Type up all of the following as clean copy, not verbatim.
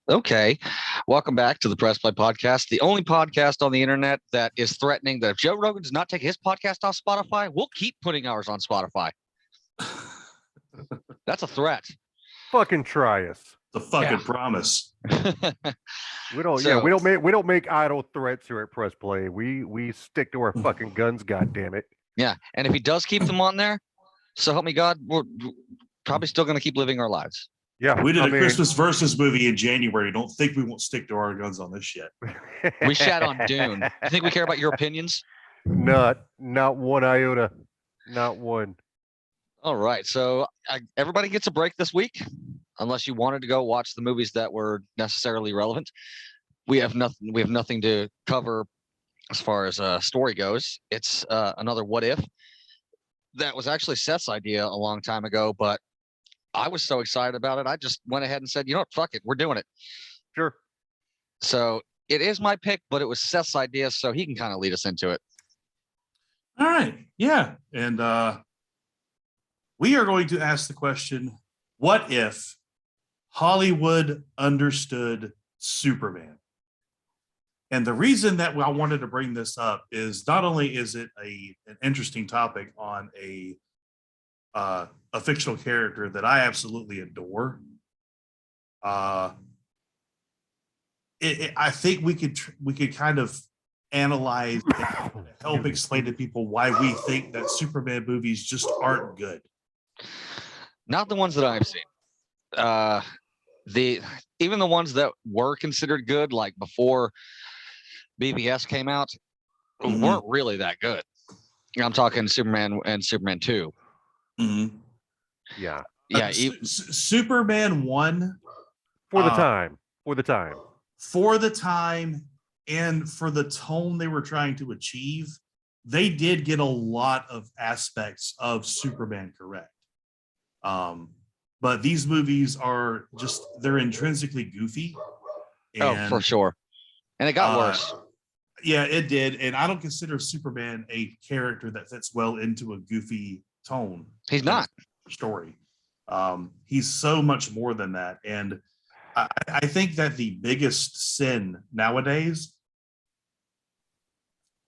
Okay. Welcome back to the Press Play Podcast, the only podcast on the internet that is threatening that if Joe Rogan does not take his podcast off Spotify, we'll keep putting ours on Spotify. That's a threat. Fucking try us. The fucking promise. We don't. So- we don't make idle threats here at Press Play. We stick to our fucking guns. God damn it. Yeah. And if he does keep them on there, so help me God, we're probably still going to keep living our lives. Yeah, We did a Christmas versus movie in January. Don't think we won't stick to our guns on this shit. We shat on Dune. You think we care about your opinions? Not one iota. Not one. All right. So everybody gets a break this week, unless you wanted to go watch the movies that were necessarily relevant. We have nothing. We have nothing to cover as far as story goes. It's another what if. That was actually Seth's idea a long time ago, but I was so excited about it. I just went ahead and said, you know what, fuck it, we're doing it. Sure. So it is my pick, but it was Seth's idea, so he can kind of lead us into it. All right. Yeah. And we are going to ask the question, what if Hollywood understood Superman? And the reason that I wanted to bring this up is not only is it an interesting topic on a fictional character that I absolutely adore. I think we could kind of analyze and help explain to people why we think that Superman movies just aren't good. Not the ones that I've seen. Even the ones that were considered good, like before BVS came out, weren't really that good. I'm talking Superman and Superman 2. Mm-hmm. Yeah. Yeah. Superman 1 For the time. And for the tone they were trying to achieve, they did get a lot of aspects of Superman correct. But these movies are they're intrinsically goofy. And, for sure. And it got worse. Yeah, it did. And I don't consider Superman a character that fits well into a goofy tone. He's not. Story. He's so much more than that. And I think that the biggest sin nowadays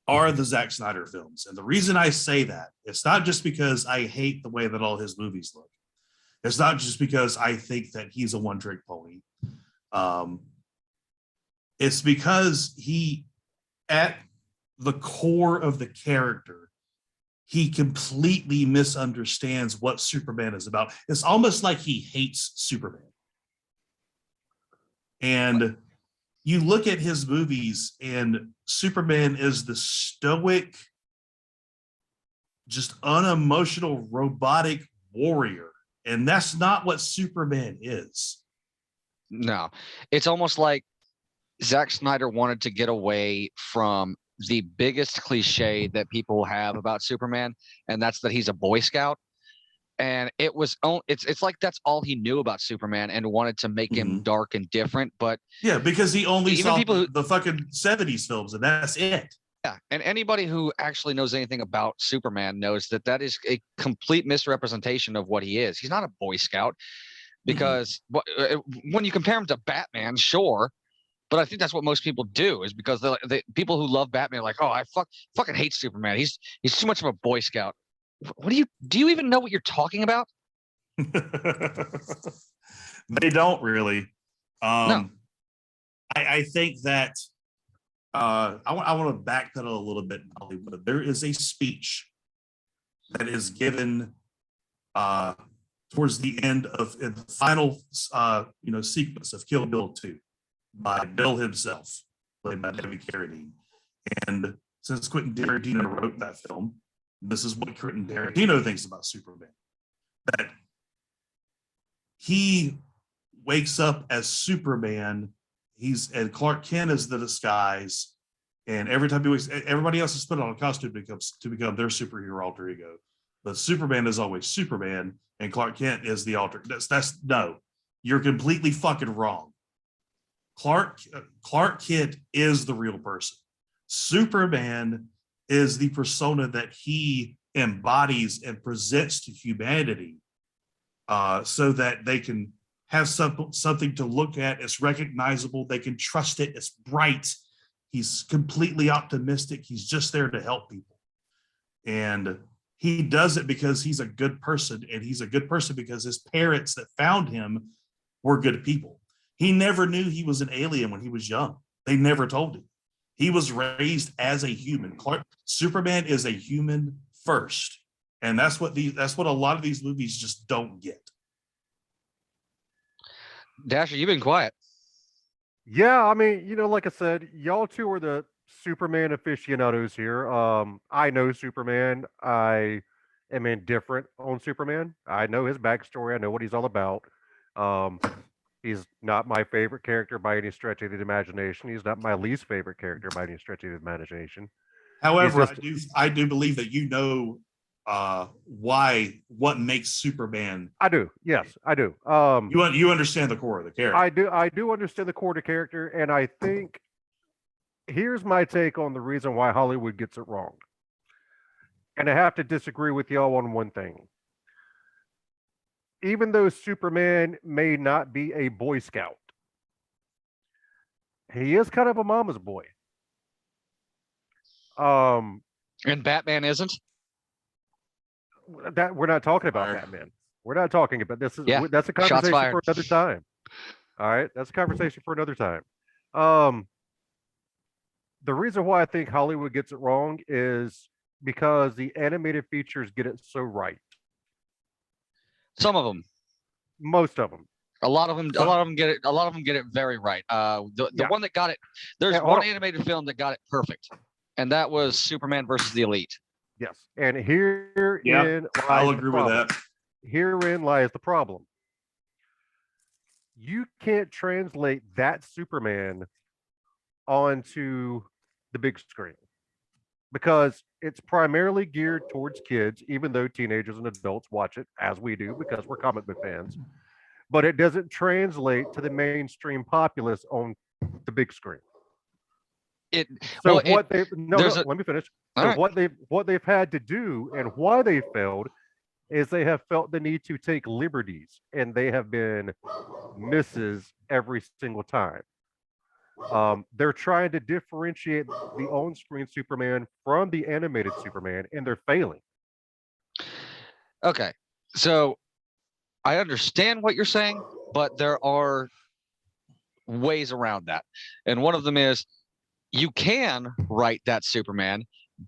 are the Zack Snyder films. And the reason I say that, it's not just because I hate the way that all his movies look. It's not just because I think that he's a one-trick pony. It's because he, at the core of the character, he completely misunderstands what Superman is about. It's almost like he hates Superman. And you look at his movies, and Superman is the stoic, just unemotional, robotic warrior. And that's not what Superman is. No, it's almost like Zack Snyder wanted to get away from the biggest cliche that people have about Superman, and that's that he's a Boy Scout. And it's like that's all he knew about Superman, and wanted to make him dark and different. But yeah, because he only saw the fucking 70s films, and that's it. Yeah, and anybody who actually knows anything about Superman knows that that is a complete misrepresentation of what he is. He's not a Boy Scout, because when you compare him to Batman, sure. But I think that's what most people do, is because the people who love Batman are like, oh, I fucking hate Superman. He's too much of a Boy Scout. What do you even know what you're talking about? They don't really. No. I think that I want to backpedal a little bit in Hollywood. There is a speech that is given towards the end of the final sequence of Kill Bill 2 by Bill himself, played by David Carradine. And since Quentin Tarantino wrote that film, this is what Quentin Tarantino thinks about Superman. That he wakes up as Superman, and Clark Kent is the disguise, and every time he wakes, everybody else is put on a costume to become their superhero alter ego. But Superman is always Superman, and Clark Kent is the alter. No, you're completely fucking wrong. Clark Kent is the real person. Superman is the persona that he embodies and presents to humanity, so that they can has something to look at. It's recognizable. They can trust it. It's bright. He's completely optimistic. He's just there to help people. And he does it because he's a good person. And he's a good person because his parents that found him were good people. He never knew he was an alien when he was young. They never told him. He was raised as a human. Superman is a human first. And that's what a lot of these movies just don't get. Dasher, you've been quiet. Yeah, I mean, like I said, y'all two are the Superman aficionados here. I know Superman. I am indifferent on Superman. I know his backstory. I know what he's all about. He's not my favorite character by any stretch of the imagination. He's not my least favorite character by any stretch of the imagination. However, I do believe that what makes Superman. I do. Yes, I do. You understand the core of the character. I do understand the core of the character, and I think here's my take on the reason why Hollywood gets it wrong. And I have to disagree with y'all on one thing. Even though Superman may not be a Boy Scout, he is kind of a mama's boy. And Batman isn't. That we're not talking about Batman. We're not talking about this. That's a Shots conversation fired. for another time. All right, that's a conversation for another time. The reason why I think Hollywood gets it wrong is because the animated features get it so right. Some of them. Most of them. A lot of them get it. A lot of them get it very right. The one that got it. There's one animated film that got it perfect, and that was Superman versus the Elite. Yes, and herein I'll agree with that. Herein lies the problem. You can't translate that Superman onto the big screen because it's primarily geared towards kids, even though teenagers and adults watch it as we do because we're comic book fans. But it doesn't translate to the mainstream populace on the big screen. Let me finish. So what they've had to do and why they failed is they have felt the need to take liberties, and they have been misses every single time. They're trying to differentiate the on-screen Superman from the animated Superman, and they're failing. Okay, so I understand what you're saying, but there are ways around that, and one of them is you can write that Superman,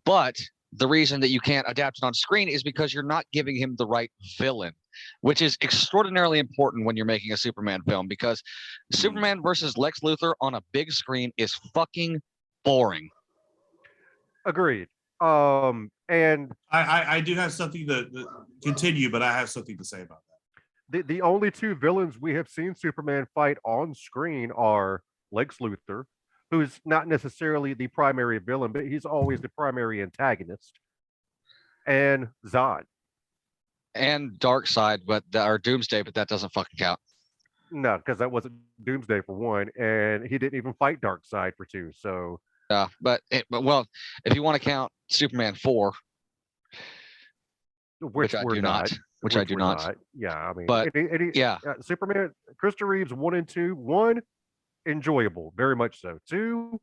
but the reason that you can't adapt it on screen is because you're not giving him the right villain, which is extraordinarily important when you're making a Superman film, because Superman versus Lex Luthor on a big screen is fucking boring. Agreed. And I do have something to continue, but I have something to say about that. The only two villains we have seen Superman fight on screen are Lex Luthor, who's not necessarily the primary villain, but he's always the primary antagonist, and Zod. And Darkseid, or Doomsday, but that doesn't fucking count. No, because that wasn't Doomsday for one, and he didn't even fight Darkseid for two. So, but if you want to count Superman 4, which I do not. Yeah, I mean, but Superman, Christopher Reeves 1 and 2. 1, enjoyable, very much so. 2,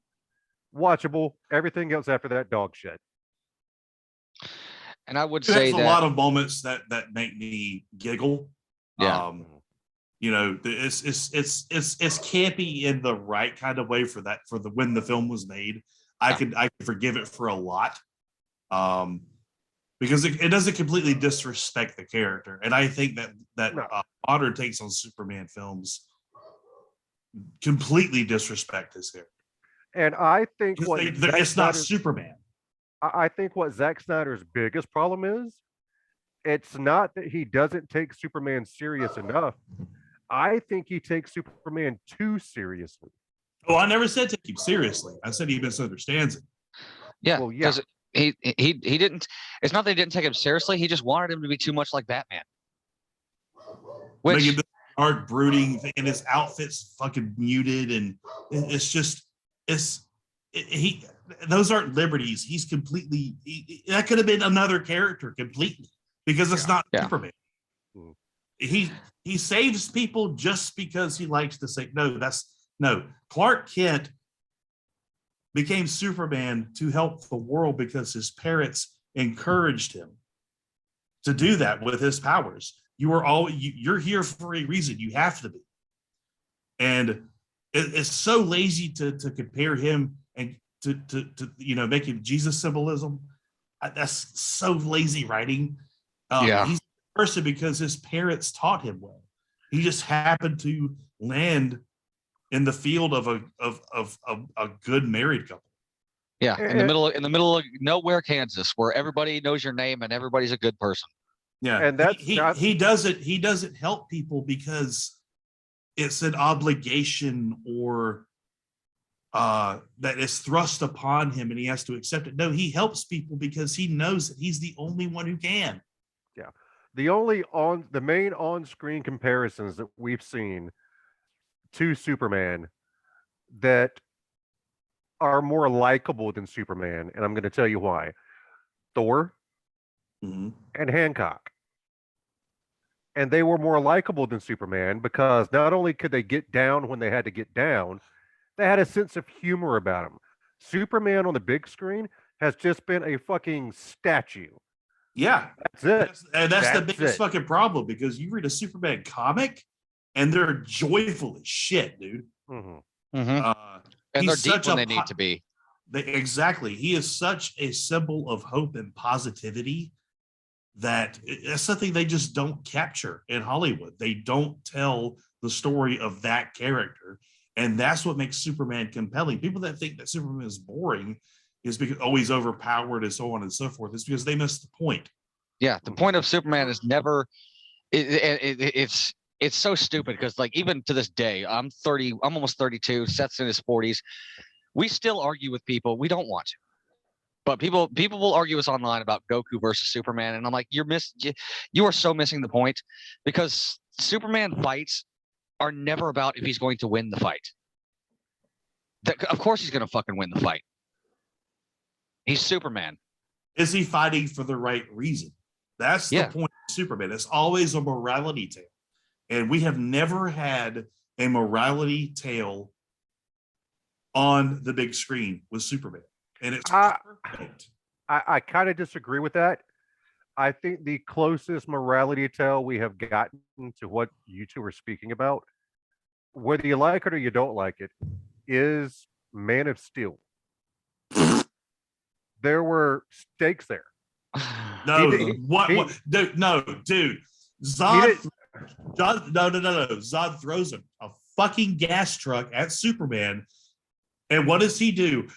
watchable. Everything else after that, dog shit. And I would say there's a lot of moments that make me giggle. Yeah. It's campy in the right kind of way for when the film was made. I could forgive it for a lot. Because it doesn't completely disrespect the character. And I think that modern takes on Superman films completely disrespect his character. And I think it's not Superman. I think what Zack Snyder's biggest problem is, it's not that he doesn't take Superman serious enough. I think he takes Superman too seriously. Oh, I never said take him seriously. I said he misunderstands it. Yeah. Well, yeah. He didn't. It's not that he didn't take him seriously. He just wanted him to be too much like Batman. Making the dark, brooding, and his outfit's fucking muted, and it's just those aren't liberties. He's completely. That could have been another character completely because it's not Superman. he saves people just because he likes to say no. Clark Kent became Superman to help the world because his parents encouraged him to do that with his powers. You're here for a reason. You have to be. And it's so lazy to compare him and to make him Jesus symbolism. That's so lazy writing. He's a person because his parents taught him well. He just happened to land in the field of a good married couple. Yeah, in the middle of nowhere, Kansas, where everybody knows your name and everybody's a good person. Yeah, and that's he doesn't help people because it's an obligation or that is thrust upon him and he has to accept it. No, he helps people because he knows that he's the only one who can. Yeah. The main on-screen comparisons that we've seen to Superman that are more likable than Superman, and I'm going to tell you why. Thor Mm-hmm. and Hancock. And they were more likable than Superman because not only could they get down when they had to get down, they had a sense of humor about them. Superman on the big screen has just been a fucking statue. Yeah, That's it. That's the biggest fucking problem because you read a Superman comic and they're joyful as shit, dude. Mm-hmm. Mm-hmm. And they're deep when they need to be. Exactly. He is such a symbol of hope and positivity that it's something they just don't capture in Hollywood. They don't tell the story of that character. And that's what makes Superman compelling. People that think that Superman is boring is because he's overpowered and so on and so forth. It's because they missed the point. Yeah, the point of Superman is never. It's so stupid because like even to this day, I'm almost 32. Seth's in his 40s. We still argue with people. We don't want to, but people will argue us online about Goku versus Superman, and I'm like, you are so missing the point because Superman fights are never about if he's going to win the fight. Of course he's going to fucking win the fight. He's Superman. Is he fighting for the right reason? That's the point of Superman. It's always a morality tale. And we have never had a morality tale on the big screen with Superman. And it's perfect. I kind of disagree with that. I think the closest morality tale we have gotten to what you two are speaking about, whether you like it or you don't like it, is Man of Steel. There were stakes there. No, dude. Zod throws a fucking gas truck at Superman. And what does he do?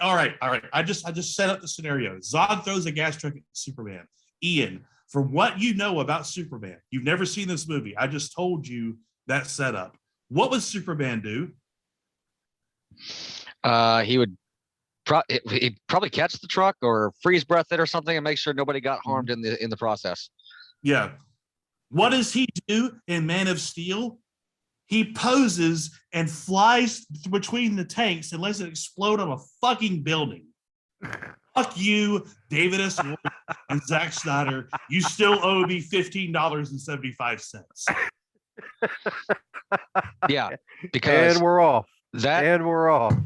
All right. I just set up the scenario. Zod throws a gas truck at Superman. Ian, from what you know about Superman, you've never seen this movie. I just told you that setup. What would Superman do? He would he'd probably catch the truck or freeze breath it or something and make sure nobody got harmed in the process. Yeah. What does he do in Man of Steel? He poses and flies between the tanks and lets it explode on a fucking building. Fuck you, David S. Wolf and Zack Snyder. You still owe me $15.75. Yeah, because and we're off. We're off.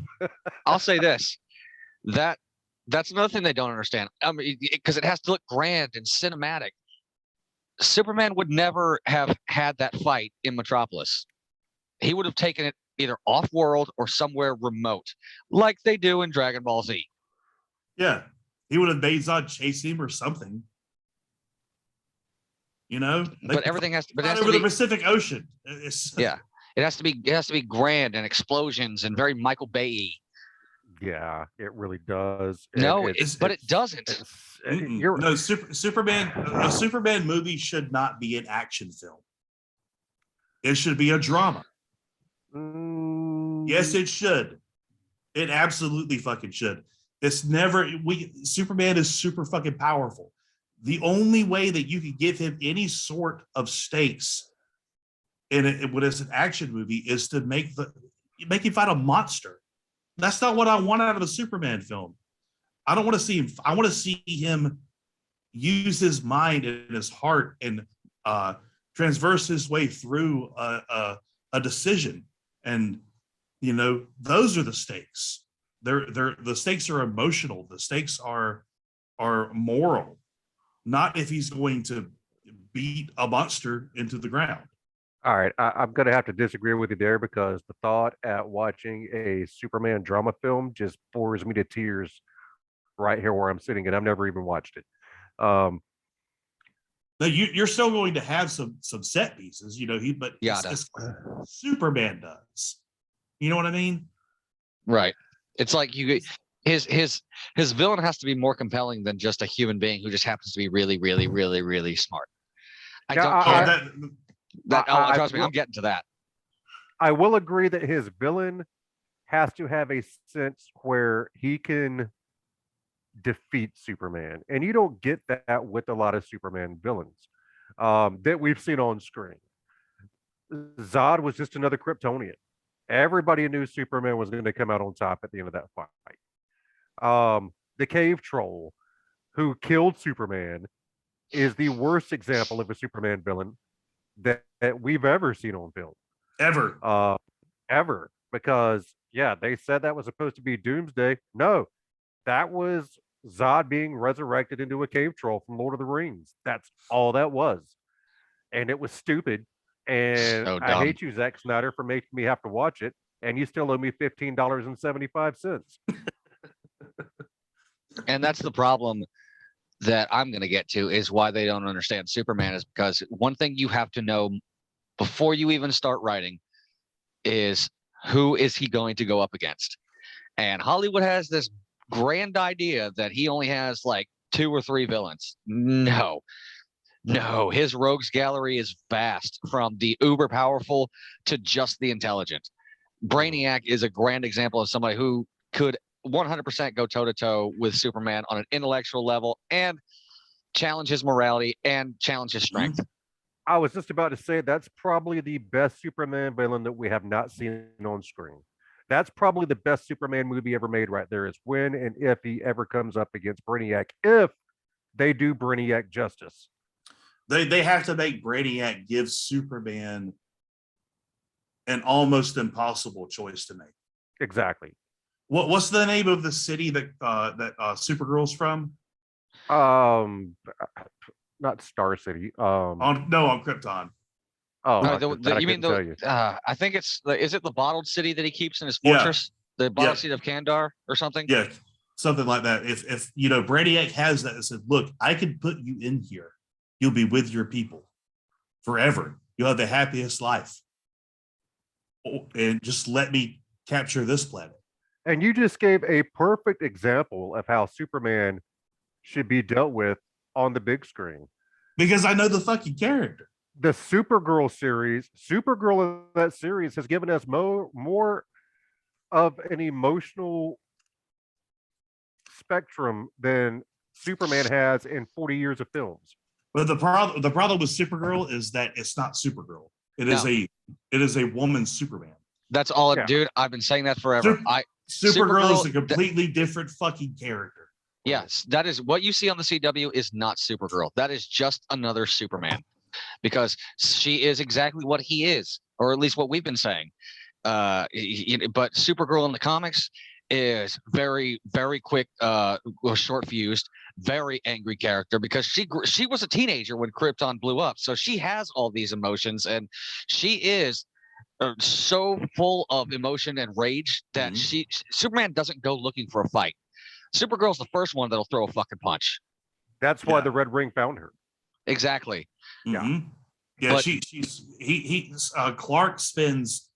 I'll say this. That's another thing they don't understand. I mean, because it has to look grand and cinematic. Superman would never have had that fight in Metropolis. He would have taken it either off-world or somewhere remote, like they do in Dragon Ball Z. Yeah, he would have made Zod chase him or something. You know, but everything has to. But over the Pacific Ocean. Yeah, it has to be grand and explosions and very Michael Bay-y. Yeah, it really does. No, but it doesn't. Superman. A Superman movie should not be an action film. It should be a drama. Yes, it should. It absolutely fucking should. It's never. Superman is super fucking powerful. The only way that you can give him any sort of stakes in it when it's an action movie is to make him fight a monster. That's not what I want out of a Superman film. I don't want to see him. I want to see him use his mind and his heart and transverse his way through a decision, and those are the stakes. The stakes are emotional. The stakes are moral, not if he's going to beat a monster into the ground. All right, I'm going to have to disagree with you there because the thought at watching a Superman drama film just bores me to tears right here where I'm sitting, and I've never even watched it. Now you're still going to have some set pieces, but it's Superman does. You know what I mean? Right. It's like his villain has to be more compelling than just a human being who just happens to be really, really, really, really smart. I don't care. Trust me, I'm getting to that. I will agree that his villain has to have a sense where he can defeat Superman, and you don't get that with a lot of Superman villains that we've seen on screen. Zod was just another Kryptonian. Everybody knew Superman was going to come out on top at the end of that fight. The Cave Troll, who killed Superman, is the worst example of a Superman villain that we've ever seen on film. Ever. Because, yeah, they said that was supposed to be Doomsday. No, that was Zod being resurrected into a cave troll from Lord of the Rings. That's all that was. And it was stupid. And So I dumb. hate you, Zack Snyder, for making me have to watch it. And you still owe me $15.75. And that's the problem that I'm going to get to, is why they don't understand Superman, is because one thing you have to know before you even start writing is, who is he going to go up against? And Hollywood has this grand idea that he only has like 2 or 3 villains. No, his rogues gallery is vast, from the uber powerful to just the intelligent. Brainiac is a grand example of somebody who could 100% go toe to toe with Superman on an intellectual level and challenge his morality and challenge his strength. I was just about to say that's probably the best Superman villain that we have not seen on screen. That's probably the best Superman movie ever made right there, is when and if he ever comes up against Brainiac, if they do Brainiac justice. They have to make Brainiac give Superman an almost impossible choice to make. Exactly. What's the name of the city that Supergirl's from? Not Star City. On Krypton. Oh, you mean I think is it the bottled city that he keeps in his fortress? The bottled city of Kandar or something? Yeah, something like that. If Brainiac has that and said, look, I can put you in here. You'll be with your people forever. You'll have the happiest life. And just let me capture this planet. And you just gave a perfect example of how Superman should be dealt with on the big screen. Because I know the fucking character. The Supergirl in that series has given us more of an emotional spectrum than Superman has in 40 years of films. But the problem with Supergirl is that it's not Supergirl. It is a woman Superman. That's all, dude. I've been saying that forever. Supergirl is a completely different fucking character. Yes, that is what you see on the CW is not Supergirl. That is just another Superman, because she is exactly what he is, or at least what we've been saying. But Supergirl in the comics is very, very quick, short fused, very angry character, because she was a teenager when Krypton blew up, so she has all these emotions, and she is so full of emotion and rage that Superman doesn't go looking for a fight. Supergirl's the first one that'll throw a fucking punch. That's why the Red Ring found her. Exactly. Mm-hmm. Yeah, Clark spends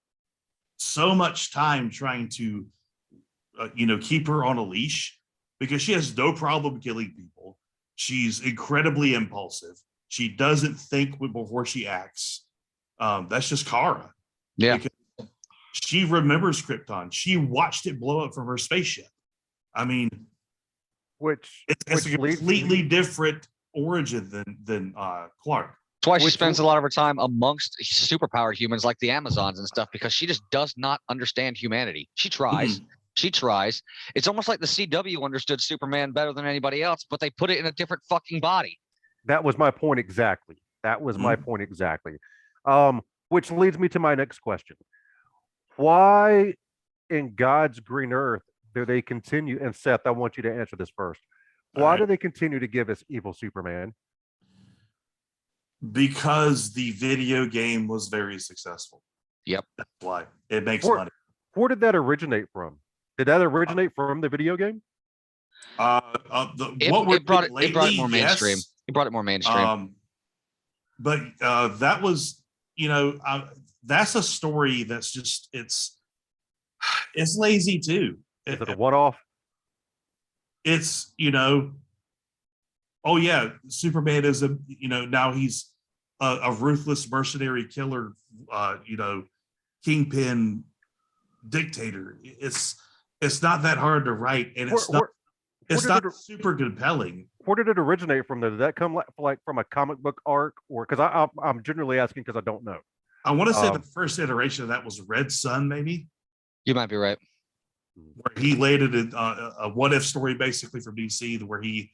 so much time trying to keep her on a leash, because she has no problem killing people. She's incredibly impulsive. She doesn't think before she acts. That's just Kara. Yeah. Because she remembers Krypton. She watched it blow up from her spaceship. I mean, it's a completely different origin than Clark. That's why she spends a lot of her time amongst superpowered humans like the Amazons and stuff, because she just does not understand humanity. She tries. Mm-hmm. She tries. It's almost like the CW understood Superman better than anybody else, but they put it in a different fucking body. That was my point exactly. That was my point exactly. Which leads me to my next question. Why in God's green earth do they continue? And Seth, I want you to answer this first. All Why right. do they continue to give us evil Superman? Because the video game was very successful. Yep. That's why it makes Where, money. where did that originate from? Did that originate from the video game? It, What we're it brought it. lately, It brought it more mainstream. yes. It brought it more mainstream. But that was, that's a story that's just it's lazy too. Is it a one-off? It's oh yeah, Superman is now he's a ruthless mercenary killer, kingpin dictator. It's not that hard to write, and it's not super compelling. Where did it originate from? Though? Did that come like from a comic book arc, or because I'm generally asking because I don't know. I want to say the first iteration of that was Red Sun, maybe. You might be right. Where he landed in a what if story basically from DC, where he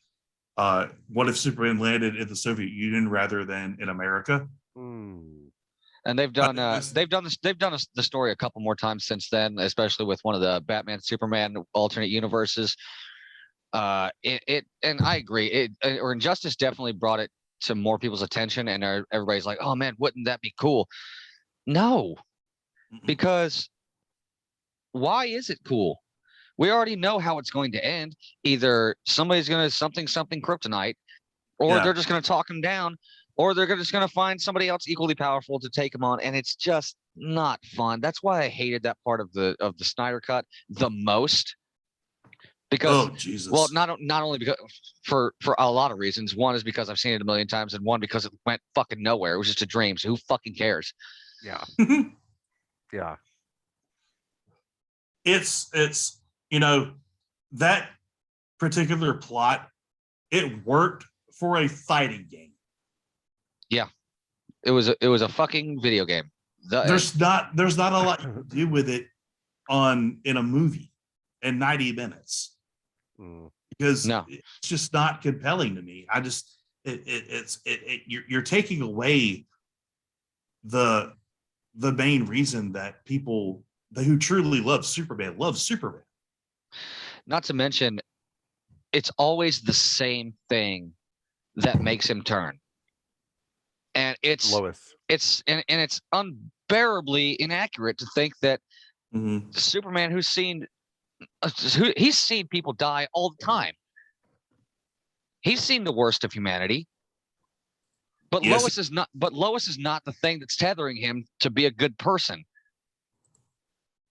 what if Superman landed in the Soviet Union rather than in America? And they've done the story a couple more times since then, especially with one of the Batman Superman alternate universes. And I agree. Or Injustice definitely brought it to more people's attention, and everybody's like, "Oh man, wouldn't that be cool?" No, because why is it cool? We already know how it's going to end. Either somebody's going to something kryptonite, or they're just going to talk him down, or they're just going to find somebody else equally powerful to take him on, and it's just not fun. That's why I hated that part of the Snyder Cut the most. Because, well, not only because for a lot of reasons. One is because I've seen it a million times, and one because it went fucking nowhere. It was just a dream. So who fucking cares? Yeah. Yeah. It's that particular plot, it worked for a fighting game. Yeah. It was a fucking video game. There's not a lot you can do with it in a movie in 90 minutes. Because it's just not compelling to me. I just you're taking away the main reason that people who truly love Superman. Not to mention, it's always the same thing that makes him turn, and it's Lois. It's unbearably inaccurate to think that Superman, he's seen people die all the time. He's seen the worst of humanity. But yes. Lois is not the thing that's tethering him to be a good person.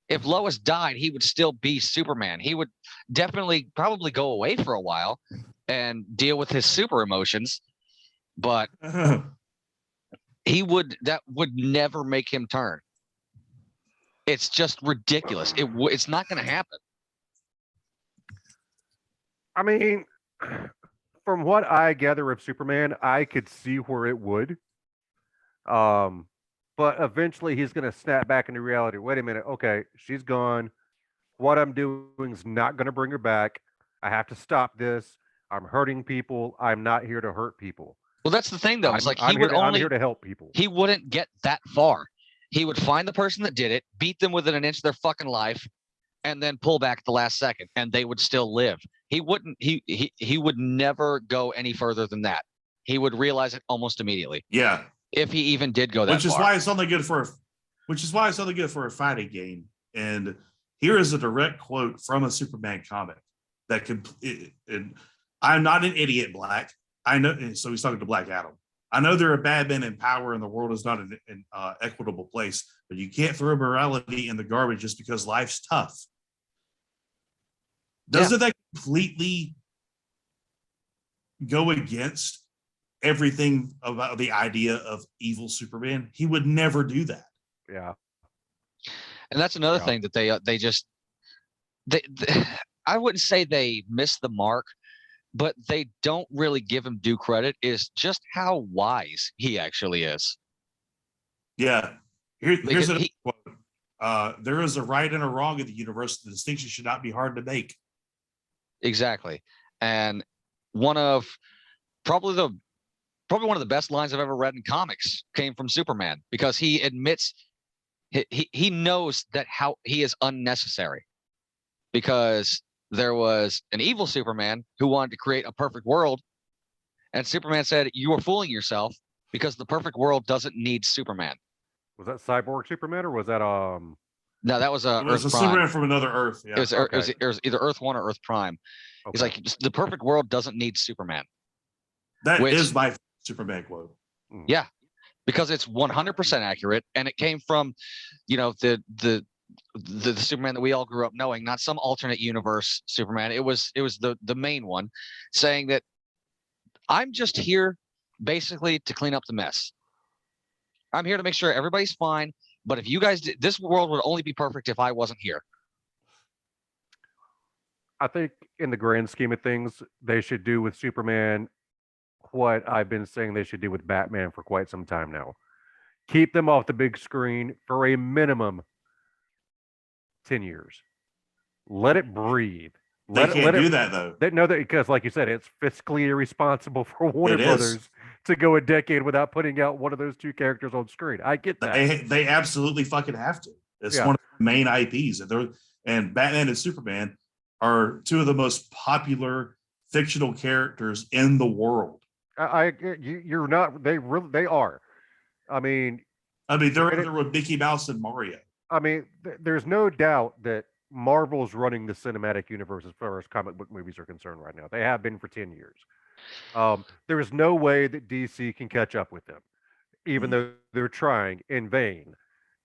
If Lois died, he would still be Superman. He would probably go away for a while and deal with his super emotions, but that would never make him turn. It's just ridiculous. It's not going to happen. I mean, from what I gather of Superman, I could see where it would. But eventually he's going to snap back into reality. Wait a minute. Okay, she's gone. What I'm doing is not going to bring her back. I have to stop this. I'm hurting people. I'm not here to hurt people. Well, that's the thing, though. It's like I'm here to help people. He wouldn't get that far. He would find the person that did it, beat them within an inch of their fucking life, and then pull back at the last second, and they would still live. He wouldn't. He would never go any further than that. He would realize it almost immediately. Yeah. If he even did go that far. Which is why it's only good for a fighting game. And here is a direct quote from a Superman comic that and I'm not an idiot, Black. I know. And so he's talking to Black Adam. I know there are bad men in power and the world is not an equitable place, but you can't throw morality in the garbage just because life's tough. Doesn't that completely go against everything about the idea of evil Superman? He would never do that. Yeah. And that's another thing that they I wouldn't say they missed the mark, but they don't really give him due credit, is just how wise he actually is. Yeah. Here's a quote. There is a right and a wrong in the universe. The distinction should not be hard to make. Exactly. And one of probably probably one of the best lines I've ever read in comics came from Superman, because he admits he knows that how he is unnecessary, because there was an evil Superman who wanted to create a perfect world, and Superman said, "You are fooling yourself, because the perfect world doesn't need Superman." Was that Cyborg Superman or was that No, that was It was Earth a Prime. Superman from another Earth. Yeah. It was either Earth One or Earth Prime. He's okay. like, the perfect world doesn't need Superman. That which- is my Superman quote. Yeah, because it's 100% accurate, and it came from, you know, the Superman that we all grew up knowing, not some alternate universe Superman. It was the main one, saying that I'm just here basically to clean up the mess. I'm here to make sure everybody's fine. But if you guys did, this world would only be perfect if I wasn't here. I think in the grand scheme of things, they should do with Superman what I've been saying they should do with Batman for quite some time now. Keep them off the big screen for a minimum 10 years. Let it breathe. They can't do that though. They know that because, like you said, it's fiscally irresponsible for Warner It is. Brothers to go a decade without putting out one of those two characters on screen. I get that. They absolutely fucking have to. It's Yeah. one of the main IPs, and Batman and Superman are two of the most popular fictional characters in the world. You're not. They are. I mean, They're there with Mickey Mouse and Mario. I mean, there's no doubt that Marvel's running the cinematic universe as far as comic book movies are concerned right now. They have been for 10 years. There is no way that DC can catch up with them, even though they're trying in vain,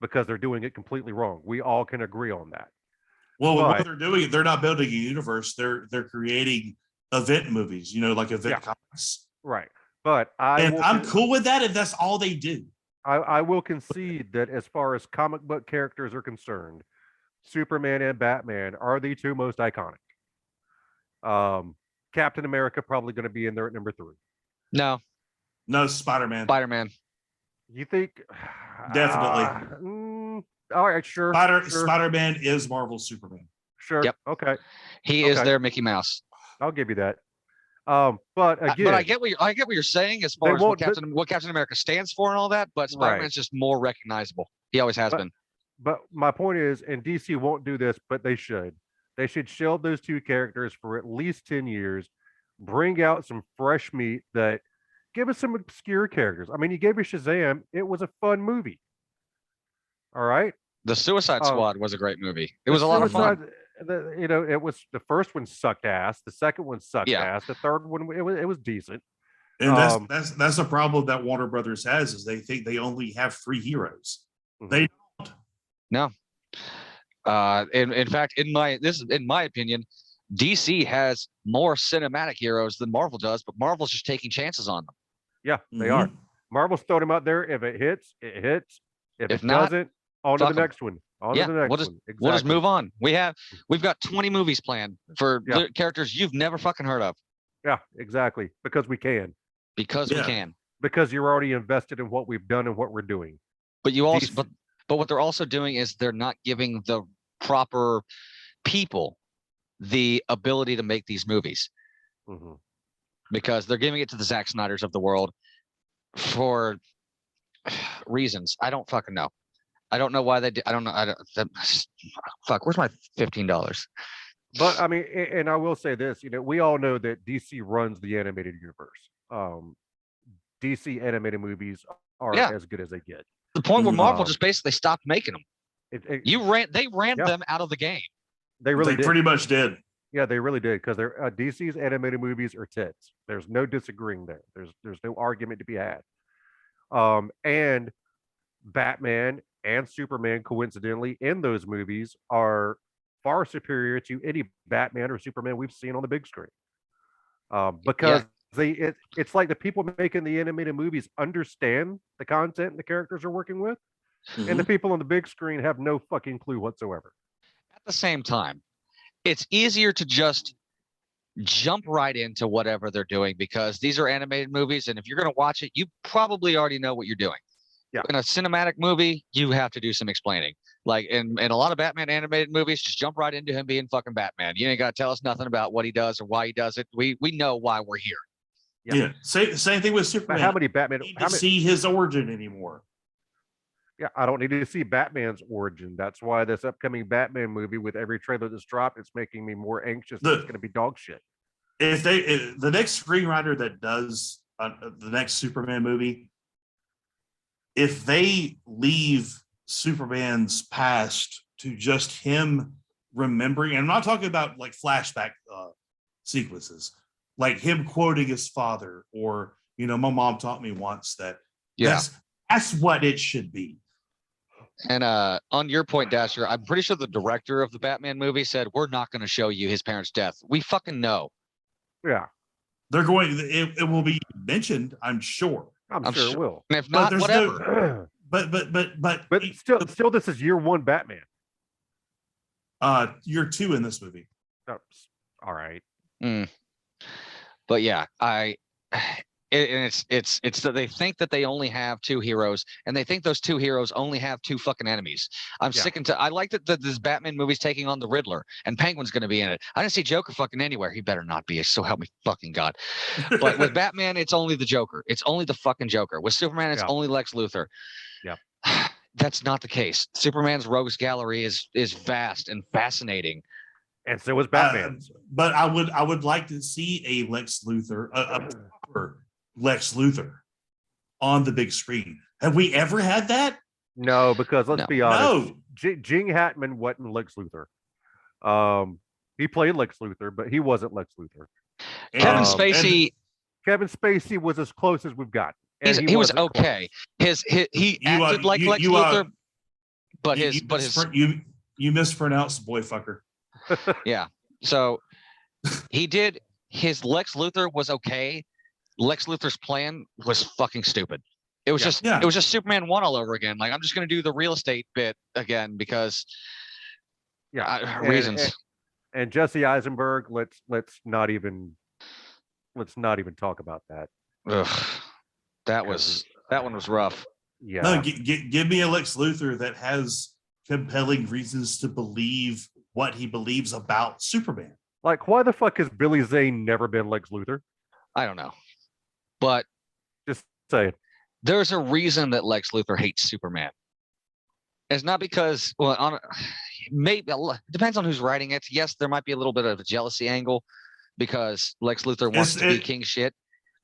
because they're doing it completely wrong. We all can agree on that. Well, what they're doing, they're not building a universe. They're creating event movies, like event comics. Right. But I'm cool with that if that's all they do. I will concede that as far as comic book characters are concerned, Superman and Batman are the two most iconic. Captain America probably going to be in there at number 3. No, Spider-Man. Spider-Man. You think? Definitely. All right, sure. Spider-Man is Marvel's Superman. Sure. Yep. Okay. He is their Mickey Mouse. I'll give you that. But again, but I get what you're saying as far as what Captain America stands for and all that. But Spider-Man's just more recognizable. He always has been. But my point is, and DC won't do this, but they should. They should shield those two characters for at least 10 years. Bring out some fresh meat that give us some obscure characters. I mean, you gave us Shazam. It was a fun movie. All right. The Suicide Squad was a great movie. It was a lot of fun. It was, the first one sucked ass. The second one sucked ass. The third one, it was decent. And that's a problem that Warner Brothers has, is they think they only have 3 heroes. Mm-hmm. They don't. No. In fact, in my opinion, DC has more cinematic heroes than Marvel does, but Marvel's just taking chances on them. Yeah, they are. Marvel's throwing them out there. If it hits, it hits. If it not, doesn't, on to the next one. We'll just move on. We've got 20 movies planned for characters you've never fucking heard of. Yeah, exactly. Because we can. We can. Because you're already invested in what we've done and what we're doing. But you also, but what they're also doing is they're not giving the proper people the ability to make these movies, because they're giving it to the Zack Snyders of the world for reasons I don't fucking know. I don't know why they did. I don't know. Fuck. Where's my $15? But I mean, and I will say this. We all know that DC runs the animated universe. DC animated movies are as good as they get. The point where Marvel just basically stopped making them. They ran them out of the game. They pretty much did. Yeah, they really did, because they're DC's animated movies are tits. There's no disagreeing there. There's no argument to be had. And Batman and Superman, coincidentally, in those movies are far superior to any Batman or Superman we've seen on the big screen. Because it's like the people making the animated movies understand the content the characters are working with, and the people on the big screen have no fucking clue whatsoever. At the same time, it's easier to just jump right into whatever they're doing, because these are animated movies, and if you're going to watch it, you probably already know what you're doing. Yeah. In a cinematic movie, you have to do some explaining. Like in a lot of Batman animated movies, just jump right into him being fucking Batman. You ain't got to tell us nothing about what he does or why he does it. We know why we're here. Yeah. Same thing with But Superman. how many Batman? I don't need How to many? see his origin anymore. Yeah, I don't need to see Batman's origin. That's why this upcoming Batman movie, with every trailer that's dropped, it's making me more anxious that it's going to be dog shit. If the next screenwriter that does the next Superman movie, if they leave Superman's past to just him remembering, and I'm not talking about like flashback sequences, like him quoting his father, or my mom taught me once that. Yeah. That's what it should be. And on your point, Dasher, I'm pretty sure the director of the Batman movie said, we're not going to show you his parents' death. We fucking know. Yeah, They're going. It will be mentioned, I'm sure. I'm sure it will. And if But not, there's whatever. But Still, this is year one Batman. Year two in this movie. All right. But yeah, it's that they think that they only have two heroes, and they think those two heroes only have two fucking enemies. I'm sick and I like that this Batman movie's taking on the Riddler, and Penguin's going to be in it. I didn't see Joker fucking anywhere. He better not be. So help me fucking God. But with Batman, it's only the Joker. It's only the fucking Joker. With Superman, it's only Lex Luthor. Yep. That's not the case. Superman's rogues gallery is vast and fascinating. And so was Batman. But I would like to see a Lex Luthor, a proper Lex Luthor, on the big screen. Have we ever had that? No, because let's be honest. No. Gene Hackman wasn't Lex Luthor. He played Lex Luthor, but he wasn't Lex Luthor. Kevin Spacey. Kevin Spacey was as close as we've got. He was okay. Close. He acted like Lex Luthor, but you mispronounced boy fucker. Yeah. So he did. His Lex Luthor was okay. Lex Luthor's plan was fucking stupid. It was it was just Superman 1 all over again. Like, I'm just going to do the real estate bit again because reasons. And Jesse Eisenberg, let's not even talk about that. Ugh. That one was rough. Yeah. No, give me a Lex Luthor that has compelling reasons to believe what he believes about Superman. Like, why the fuck has Billy Zane never been Lex Luthor? I don't know. But just saying. There's a reason that Lex Luthor hates Superman. It's not because, maybe it depends on who's writing it. Yes, there might be a little bit of a jealousy angle because Lex Luthor wants to be king shit.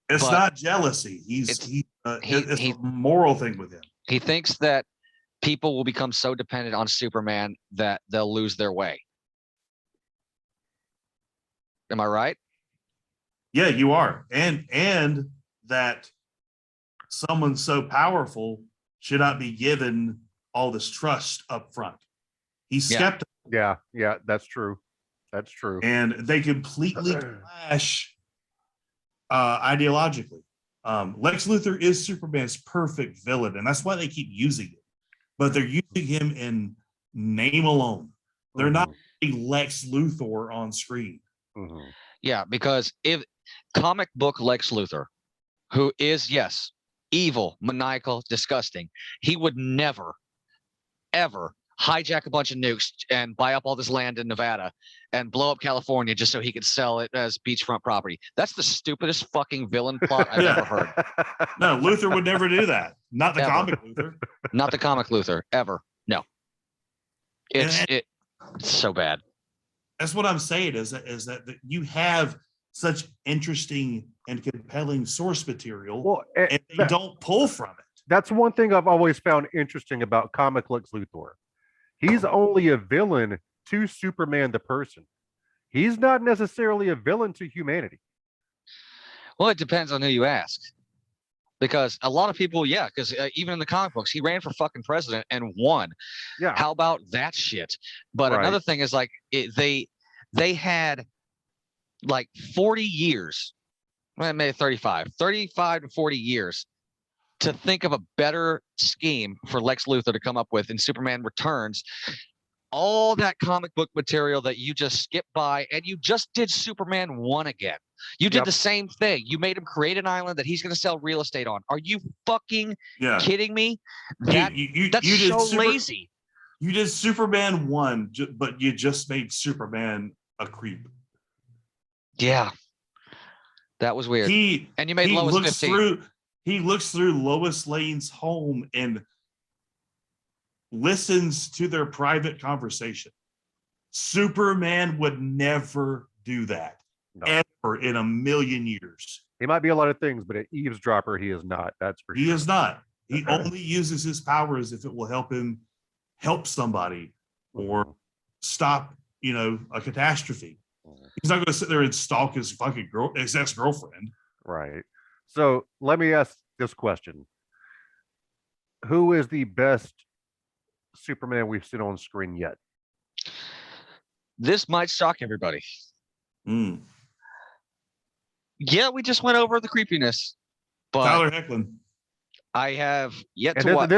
It's not jealousy. It's a moral thing with him. He thinks that people will become so dependent on Superman that they'll lose their way. Am I right? Yeah, you are. And that someone so powerful should not be given all this trust up front. He's skeptical. Yeah, that's true. That's true. And they completely clash ideologically. Lex Luthor is Superman's perfect villain, and that's why they keep using it. But they're using him in name alone. They're not putting Lex Luthor on screen. Mm-hmm. Yeah, because if comic book Lex Luthor, who is, yes, evil, maniacal, disgusting, he would never, ever hijack a bunch of nukes and buy up all this land in Nevada and blow up California just so he could sell it as beachfront property. That's the stupidest fucking villain plot I've ever heard. No, Luthor would never do that. Not the comic Luthor. Not the comic Luthor, ever. No. It's so bad. That's what I'm saying is that you have such interesting and compelling source material, and they don't pull from it. That's one thing I've always found interesting about comic Lex Luthor. He's only a villain to Superman the person. He's not necessarily a villain to humanity. Well, it depends on who you ask. Because a lot of people, because even in the comic books, he ran for fucking president and won. Yeah. How about that shit? But another thing is like they had like 40 years, maybe 35 to 40 years to think of a better scheme for Lex Luthor to come up with in Superman Returns. All that comic book material that you just skipped by, and you just did Superman 1 again. You did the same thing. You made him create an island that he's going to sell real estate on. Are you fucking kidding me? That's so lazy. You did Superman 1, but you just made Superman a creep. Yeah. That was weird. And you made he Lois looks 15. he looks through Lois Lane's home and listens to their private conversation. Superman would never do that. No. Ever in a million years. He might be a lot of things, but an eavesdropper, he is not. That's for He sure. is not. He only uses his powers if it will help him help somebody or stop, a catastrophe. He's not going to sit there and stalk his fucking his ex-girlfriend. Right. So let me ask this question. Who is the best Superman we've seen on screen yet? This might shock everybody. Mm. Yeah, we just went over the creepiness, but Tyler Hoechlin. I have yet And to watch.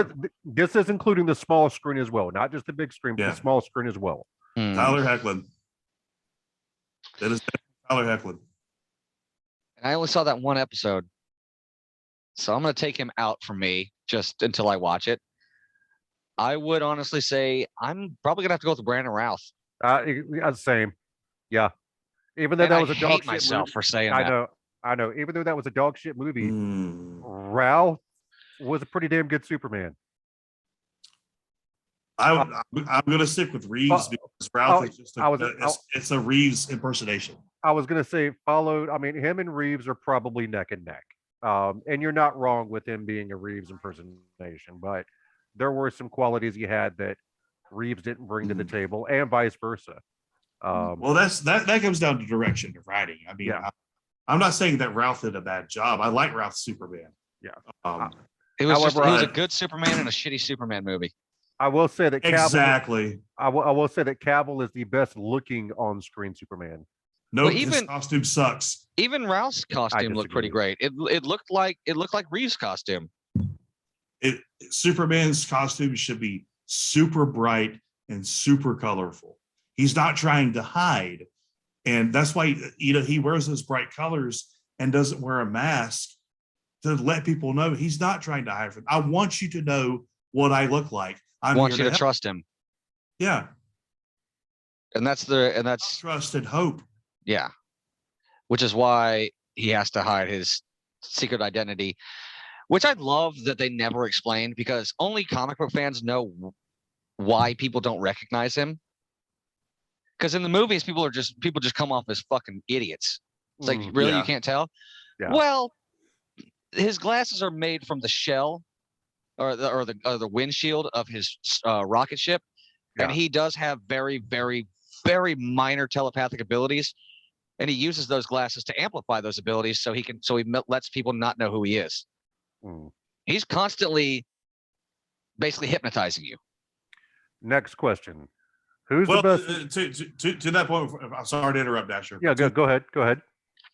this is including the small screen as well, not just the big screen, but Yeah. the small screen as well. Tyler Hoechlin. That is Tyler Hoechlin. I only saw that one episode, so I'm going to take him out from me just until I watch it. I would honestly say I'm probably going to have to go with Brandon Routh. Same. Yeah. Even though And that I was a dog hate shit myself movie. for saying I that. know. Even though that was a dog shit movie, Mm. Ralph was a pretty damn good Superman. I'm going to stick with Reeves because Ralph is just it's a Reeves impersonation. I was going to say him and Reeves are probably neck and neck. And you're not wrong with him being a Reeves impersonation, but there were some qualities he had that Reeves didn't bring to the table, and vice versa. Well, that comes down to direction of writing. I mean, Yeah. I'm not saying that Ralph did a bad job. I like Ralph's Superman. Yeah. It was However, a good Superman and a shitty Superman movie. I will say that Cavill, Exactly. I will say that Cavill is the best looking on-screen Superman. No, Well, his costume sucks. Even Ralph's costume looked pretty great. It looked like Reeves' costume. Superman's costume should be super bright and super colorful. He's not trying to hide, and that's why he wears those bright colors and doesn't wear a mask to let people know he's not trying to hide from them. I want you to know what I look like. I want you to trust him. Yeah, and that's trust and hope. Yeah, which is why he has to hide his secret identity, which I love that they never explained, because only comic book fans know why people don't recognize him. Because in the movies, people just come off as fucking idiots. It's like, really, you can't tell? Yeah. Well, his glasses are made from the shell or the windshield of his rocket ship, and he does have very, very, very minor telepathic abilities, and he uses those glasses to amplify those abilities so he lets people not know who he is. He's constantly basically hypnotizing you. Next question. Who's the best? To that point, I'm sorry to interrupt, Dasher. Yeah, go ahead.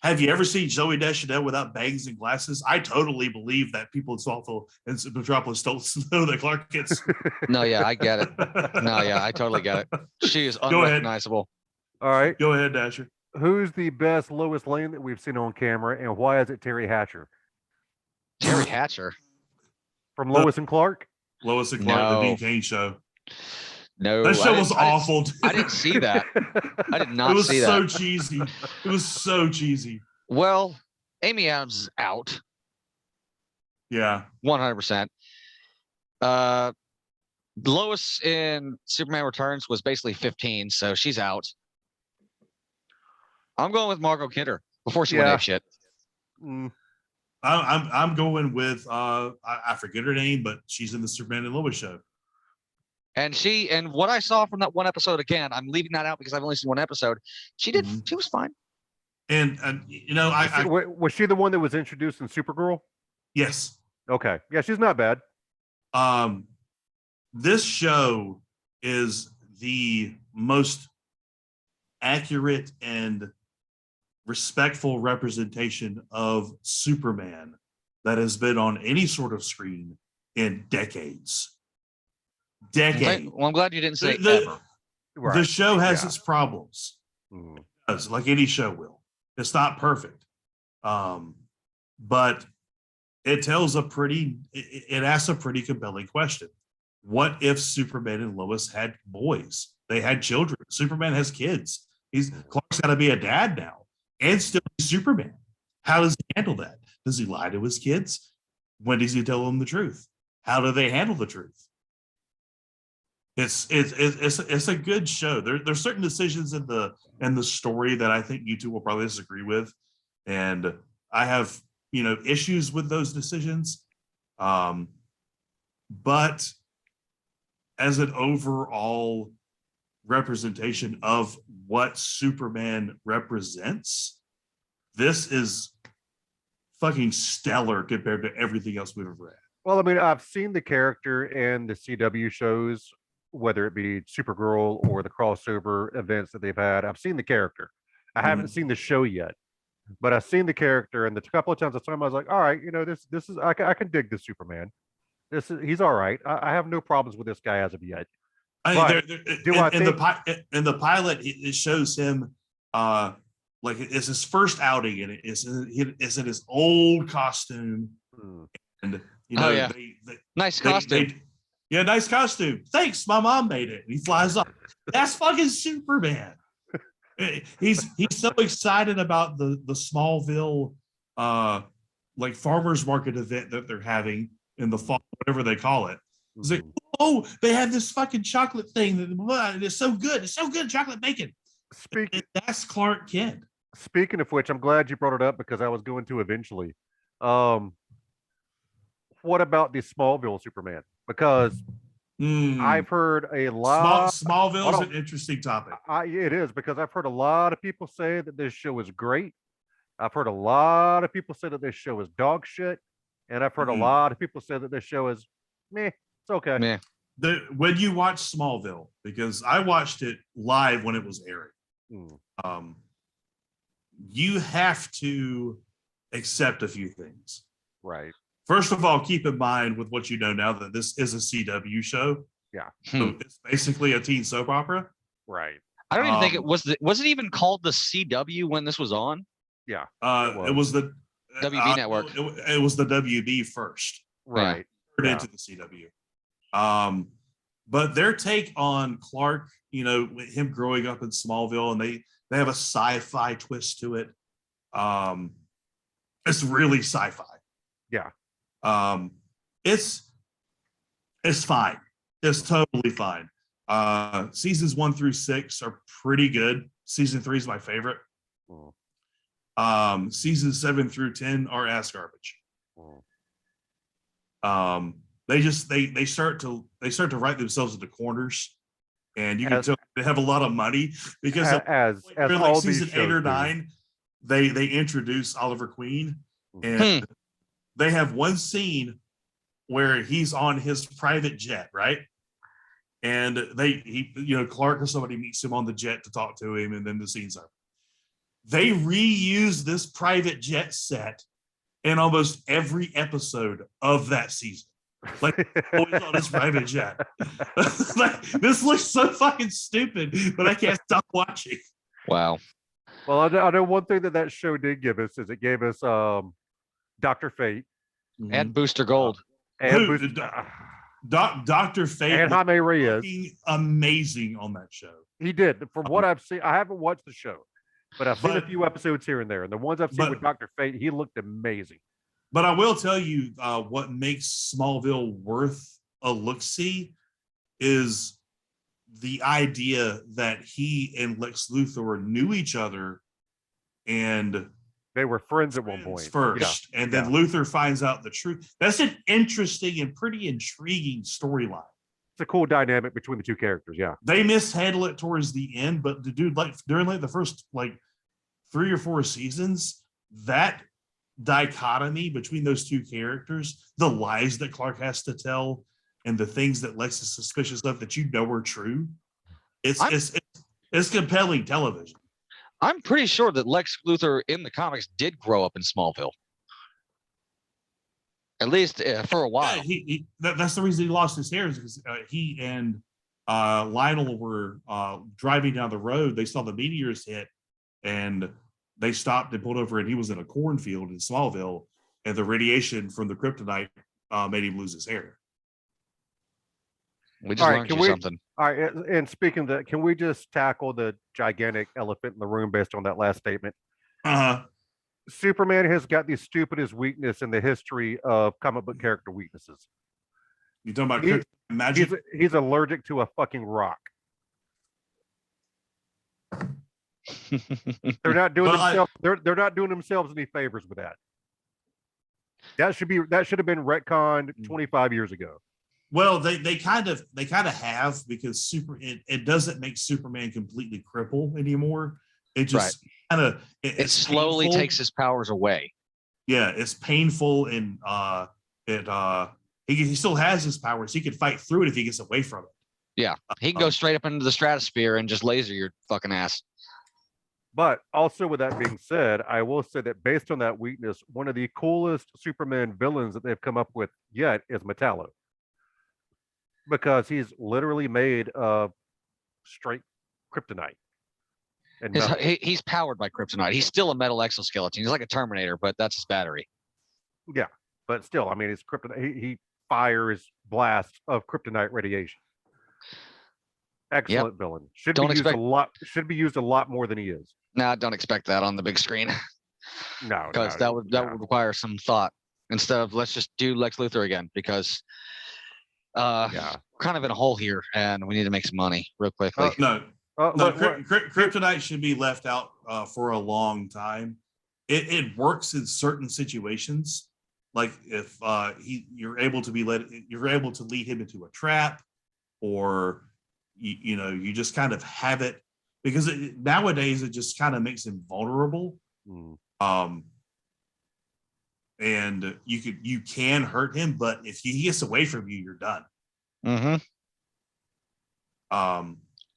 Have you ever seen Zoe Deschanel without bangs and glasses? I totally believe that people in Saltville and Metropolis don't know that Clark gets. No, yeah, I get it. No, yeah, I totally get it. She is unrecognizable. All right. Go ahead, Dasher. Who's the best Lois Lane that we've seen on camera, and why is it Terry Hatcher? Terry Hatcher? From Lois and Clark? Lois and Clark, the Dean Cain show. No, that show was awful. I didn't see that. I did not see that. It was so cheesy. It was so cheesy. Well, Amy Adams is out. Yeah. 100%. Lois in Superman Returns was basically 15, so she's out. I'm going with Margot Kidder before she went ape shit. I'm going with I forget her name, but she's in the Superman and Lois show. And what I saw from that one episode, again, I'm leaving that out because I've only seen one episode. She was fine. And was she the one that was introduced in Supergirl? Yes. Okay. Yeah, she's not bad. This show is the most accurate and respectful representation of Superman that has been on any sort of screen in decades. Well, I'm glad you didn't say ever. Right. The show has its problems, like any show will. It's not perfect, but it tells it asks a pretty compelling question. What if Superman and Lois had boys? They had children. Superman has kids. Clark's got to be a dad now and still be Superman. How does he handle that? Does he lie to his kids? When does he tell them the truth? How do they handle the truth? It's a good show. There's certain decisions in the story that I think you two will probably disagree with, and I have issues with those decisions. But as an overall representation of what Superman represents, this is fucking stellar compared to everything else we've ever had. Well, I mean, I've seen the character in the CW shows, whether it be Supergirl or the crossover events that they've had. I've seen the character. I haven't seen the show yet, but I've seen the character, and the couple of times I saw him, I was like, all right, this is I can dig this Superman. He's all right. I have no problems with this guy as of yet. In the pilot, it shows him like it's his first outing, and it's in his old costume, and nice costume. Nice costume. Thanks, my mom made it. And he flies off. That's fucking Superman. He's so excited about the Smallville like farmers market event that they're having in the fall, whatever they call it. He's like, oh, they have this fucking chocolate thing that it's so good. It's so good, chocolate bacon. That's Clark Kent. Speaking of which, I'm glad you brought it up because I was going to eventually. What about the Smallville Superman? Because I've heard a lot. Smallville is an interesting topic. It is, because I've heard a lot of people say that this show is great. I've heard a lot of people say that this show is dog shit, and I've heard a lot of people say that this show is meh. It's okay. Meh. When you watch Smallville, because I watched it live when it was airing, you have to accept a few things. Right. First of all, keep in mind with what you know now that this is a CW show. Yeah. So it's basically a teen soap opera. Right. I don't even think it was. Was it even called the CW when this was on? Yeah. It was the WB network. It was the WB first. Right. Turned into the CW. But their take on Clark, him growing up in Smallville, and they have a sci-fi twist to it. It's really sci-fi. Yeah. It's fine. It's totally fine. Seasons 1 through 6 are pretty good. Season 3 is my favorite. Seasons 7 through 10 are ass garbage. They start to write themselves into corners, and you can tell they have a lot of money because as like all season these 8 or shows 9, they introduce Oliver Queen, and they have one scene where he's on his private jet, right? And Clark or somebody meets him on the jet to talk to him, and then the scene's up. They reuse this private jet set in almost every episode of that season. Like always on his private jet. Like, this looks so fucking stupid, but I can't stop watching. Wow. Well, I know one thing that show did give us is it gave us Dr. Fate And Booster Gold. and Dr. Fate and Jaime Reyes. Amazing on that show. He did. From what I've seen, I haven't watched the show, but I've seen a few episodes here and there. And the ones I've seen with Dr. Fate, he looked amazing. But I will tell you what makes Smallville worth a look-see is the idea that he and Lex Luthor knew each other and they were friends at one point first. Yeah. And then Luthor finds out the truth. That's an interesting and pretty intriguing storyline. It's a cool dynamic between the two characters. Yeah. They mishandle it towards the end, but the dude, like during the first 3 or 4 seasons, that dichotomy between those two characters, the lies that Clark has to tell and the things that Lex is suspicious of that are true, it's compelling television. I'm pretty sure that Lex Luthor in the comics did grow up in Smallville, at least for a while. Yeah, that's the reason he lost his hair, is because he and Lionel were driving down the road. They saw the meteors hit, and they stopped and pulled over, and he was in a cornfield in Smallville, and the radiation from the kryptonite made him lose his hair. We just learned something. All right, and speaking of that, can we just tackle the gigantic elephant in the room based on that last statement? Superman has got the stupidest weakness in the history of comic book character weaknesses. You talking about He- kryptonite magic? He's allergic to a fucking rock. They're not doing themselves. They're not doing themselves any favors with that. That should have been retconned 25 years ago. Well, they kind of have, because it doesn't make Superman completely cripple anymore. It just kind of it slowly takes his powers away. Yeah, it's painful, and he still has his powers. He could fight through it if he gets away from it. Yeah, he can go straight up into the stratosphere and just laser your fucking ass. But also, with that being said, I will say that based on that weakness, one of the coolest Superman villains that they've come up with yet is Metallo, because he's literally made of straight kryptonite. And he's powered by kryptonite. He's still a metal exoskeleton. He's like a Terminator, but that's his battery. Yeah, but still, I mean, it's kryptonite. He fires blasts of kryptonite radiation. Excellent villain. Should be used a lot more than he is. No, don't expect that on the big screen. No, because that would require some thought instead of let's just do Lex Luthor again, because we're kind of in a hole here and we need to make some money real quickly. Kryptonite should be left out for a long time. It works in certain situations, like if you're able to lead him into a trap, or you just kind of have it, because nowadays it just kind of makes him vulnerable. And you can hurt him, but if he gets away from you, you're done.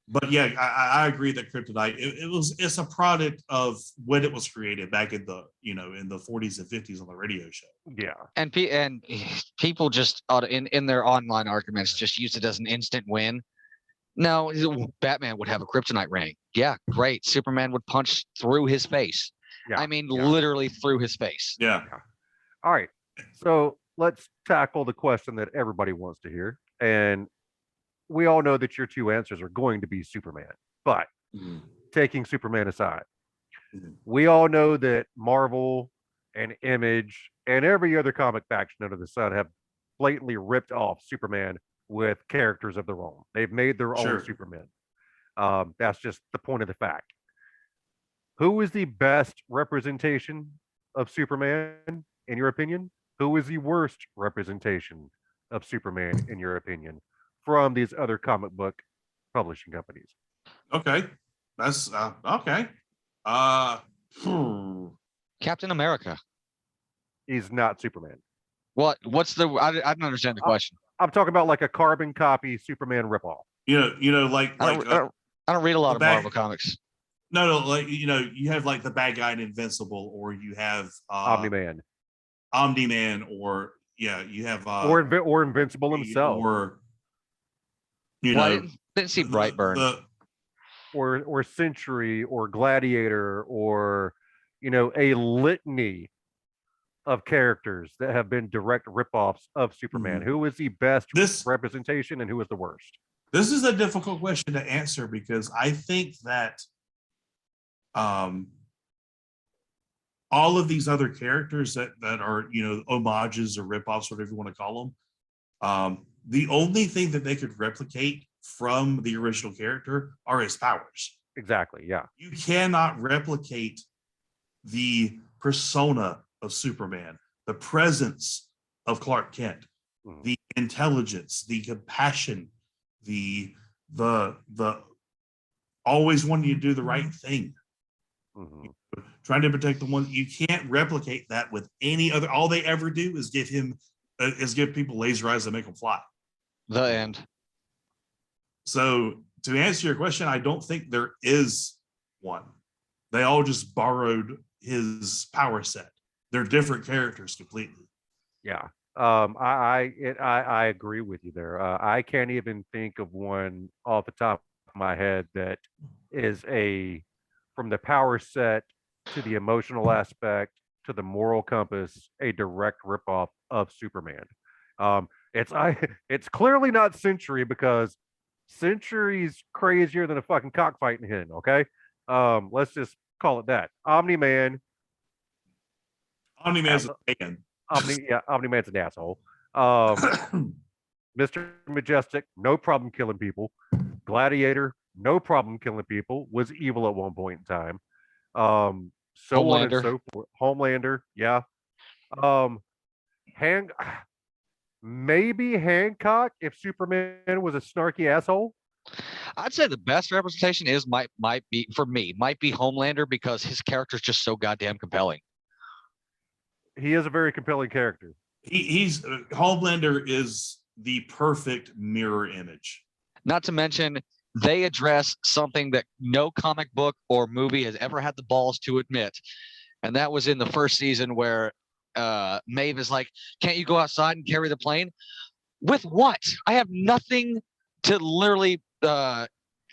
But yeah, I agree that kryptonite it's a product of when it was created back in the in the 40s and 50s on the radio show. Yeah, and people just in their online arguments just use it as an instant win. No, Batman would have a kryptonite ring. Yeah, great. Superman would punch through his face. Yeah, I mean, literally through his face. Yeah. All right. So let's tackle the question that everybody wants to hear. And we all know that your two answers are going to be Superman. But taking Superman aside, we all know that Marvel and Image and every other comic faction under the sun have blatantly ripped off Superman with characters of their own. They've made their own Superman. That's just the point of the fact. Who is the best representation of Superman, in your opinion? Who is the worst representation of Superman, in your opinion, from these other comic book publishing companies? Okay. That's okay. Captain America. He's not Superman. What's the? I don't understand the question. I'm talking about like a carbon copy Superman ripoff. I don't read a lot of Marvel comics. No, like you have like the bad guy in Invincible, or you have Omni-Man, or you have or Invincible himself, or I didn't see Brightburn, or Sentry, or Gladiator, or a litany of characters that have been direct ripoffs of Superman. Who is the best representation and who is the worst? This is a difficult question to answer, because I think that all of these other characters that are homages or ripoffs, whatever you want to call them, the only thing that they could replicate from the original character are his powers. Exactly. Yeah. You cannot replicate the persona of Superman, the presence of Clark Kent, the intelligence, the compassion, the always wanting to do the right thing, trying to protect the one. You can't replicate that with any other. All they ever do is give people laser eyes that make them fly. The end. So to answer your question, I don't think there is one. They all just borrowed his power set. They're different characters completely. Yeah. I agree with you there. I can't even think of one off the top of my head that is from the power set to the emotional aspect to the moral compass, a direct ripoff of Superman. It's clearly not Sentry, because Sentry's crazier than a fucking cockfighting hen. Okay, let's just call it that. Omni-Man Omni-Man's a fan. Omni-Man's an asshole. Mr. Majestic, no problem killing people. Gladiator, no problem killing people. Was evil at one point in time. So on and Homelander. so forth. Homelander, yeah. Um, Han- Maybe Hancock if Superman was a snarky asshole. I'd say the best representation might be for me might be Homelander because his character's just so goddamn compelling. He is a very compelling character. He's Homelander is the perfect mirror image. Not to mention, they address something that no comic book or movie has ever had the balls to admit, and that was in the first season where Maeve is like, "Can't you go outside and carry the plane?" With what? I have nothing to literally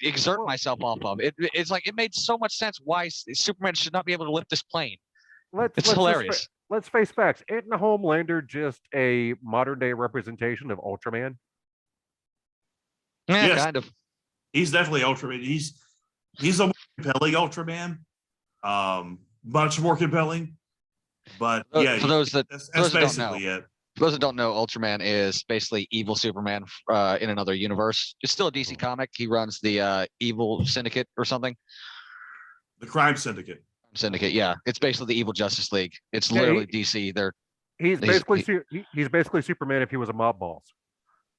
exert myself off of. It's like it made so much sense why Superman should not be able to lift this plane. It's hilarious. Let's face facts. Isn't Homelander just a modern day representation of Ultraman? Yeah, Yes. kind of. He's definitely Ultraman. He's a more compelling Ultraman. Much more compelling. But yeah, for those that that's those that don't basically know. it. For those that don't know, Ultraman is basically evil Superman in another universe. It's still a DC comic. He runs the evil syndicate or something. The Crime Syndicate. Syndicate, yeah. It's basically the evil Justice League. It's literally DC. He's basically Superman if he was a mob boss.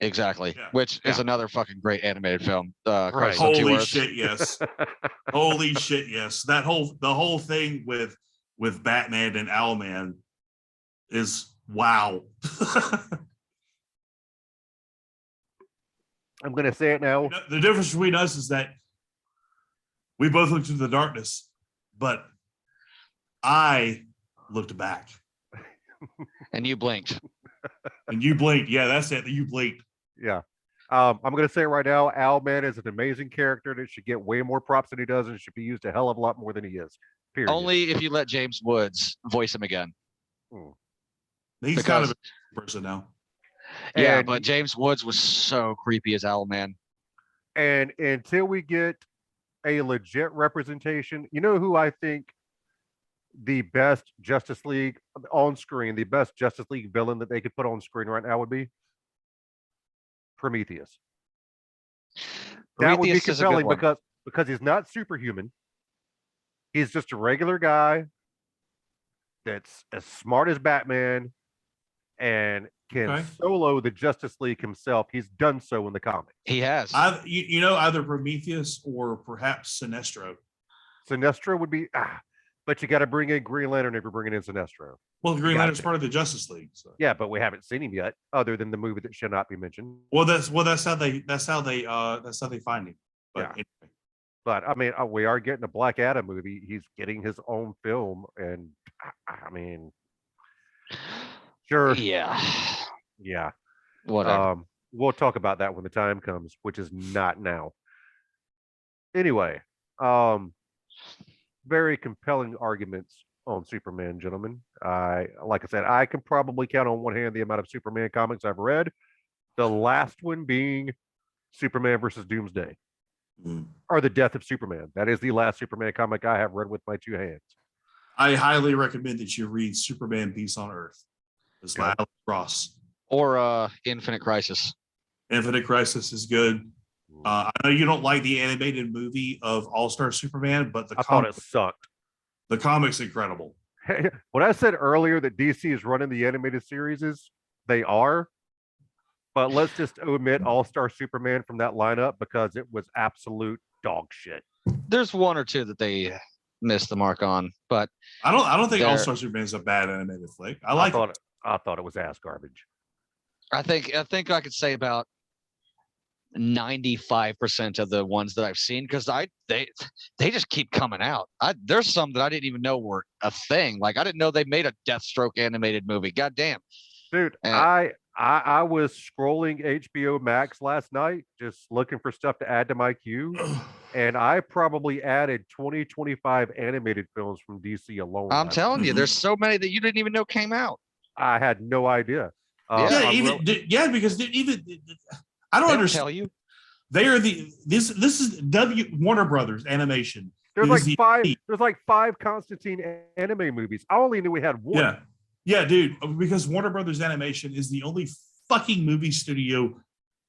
Exactly. Yeah. Which is another fucking great animated film. Right. Holy shit, yes. Holy shit, yes. The whole thing with Batman and Owlman is wow. I'm gonna say it now. The difference between us is that we both looked into the darkness, but I looked back. And you blinked. And you blinked. Yeah, that's it. You blinked. Yeah. I'm gonna say it right now, Owlman is an amazing character that should get way more props than he does, and should be used a hell of a lot more than he is. Period. Only if you let James Woods voice him again. He's kind of a person now. Yeah, And- but James Woods was so creepy as Owlman. And until we get a legit representation, you know who I think the best Justice League on screen, the best Justice League villain that they could put on screen right now would be? Prometheus. That would be Prometheus is a good compelling one. because he's not superhuman. He's just a regular guy that's as smart as Batman and can Okay. solo the Justice League himself. He's done so in the comics. He has. Either Prometheus or perhaps Sinestro. Sinestro would be, but you got to bring in Green Lantern if you're bringing in Sinestro. Well, Green Got Lantern's it. part of the Justice League. So. Yeah, but we haven't seen him yet, other than the movie that shall not be mentioned. Well, that's how they find him. But Yeah. anyway. But I mean, we are getting a Black Adam movie. He's getting his own film, and I mean, sure, Yeah. yeah. Whatever. We'll talk about that when the time comes, which is not now. Anyway, very compelling arguments on Superman, gentlemen. Like I said, I can probably count on one hand the amount of Superman comics I've read. The last one being Superman versus Doomsday, or the Death of Superman. That is the last Superman comic I have read with my two hands. I highly recommend that you read Superman Peace on Earth. It's by Alex Ross. Or Infinite Crisis. Infinite Crisis is good. I know you don't like the animated movie of All-Star Superman, but I thought it sucked. the comic's incredible. When I said earlier that DC is running the animated series, they are. But let's just omit All-Star Superman from that lineup because it was absolute dog shit. There's one or two that they missed the mark on, but I don't think There- All-Star Superman is a bad animated flick. I like it. I thought it was ass garbage. I think I could say about 95% of the ones that I've seen because they just keep coming out. There's some that I didn't even know were a thing. Like I didn't know they made a Deathstroke animated movie. God damn. Dude, And- I was scrolling HBO Max last night, just looking for stuff to add to my queue, and I probably added 20, 25 animated films from DC alone. I'm last telling night. you, there's so many that you didn't even know came out. I had no idea. Because even I don't They understand. tell you. They are this is Warner Brothers Animation. There's It like is the- five. There's like 5 Constantine anime movies. I only knew we had one. Yeah, Yeah, dude, because Warner Brothers Animation is the only fucking movie studio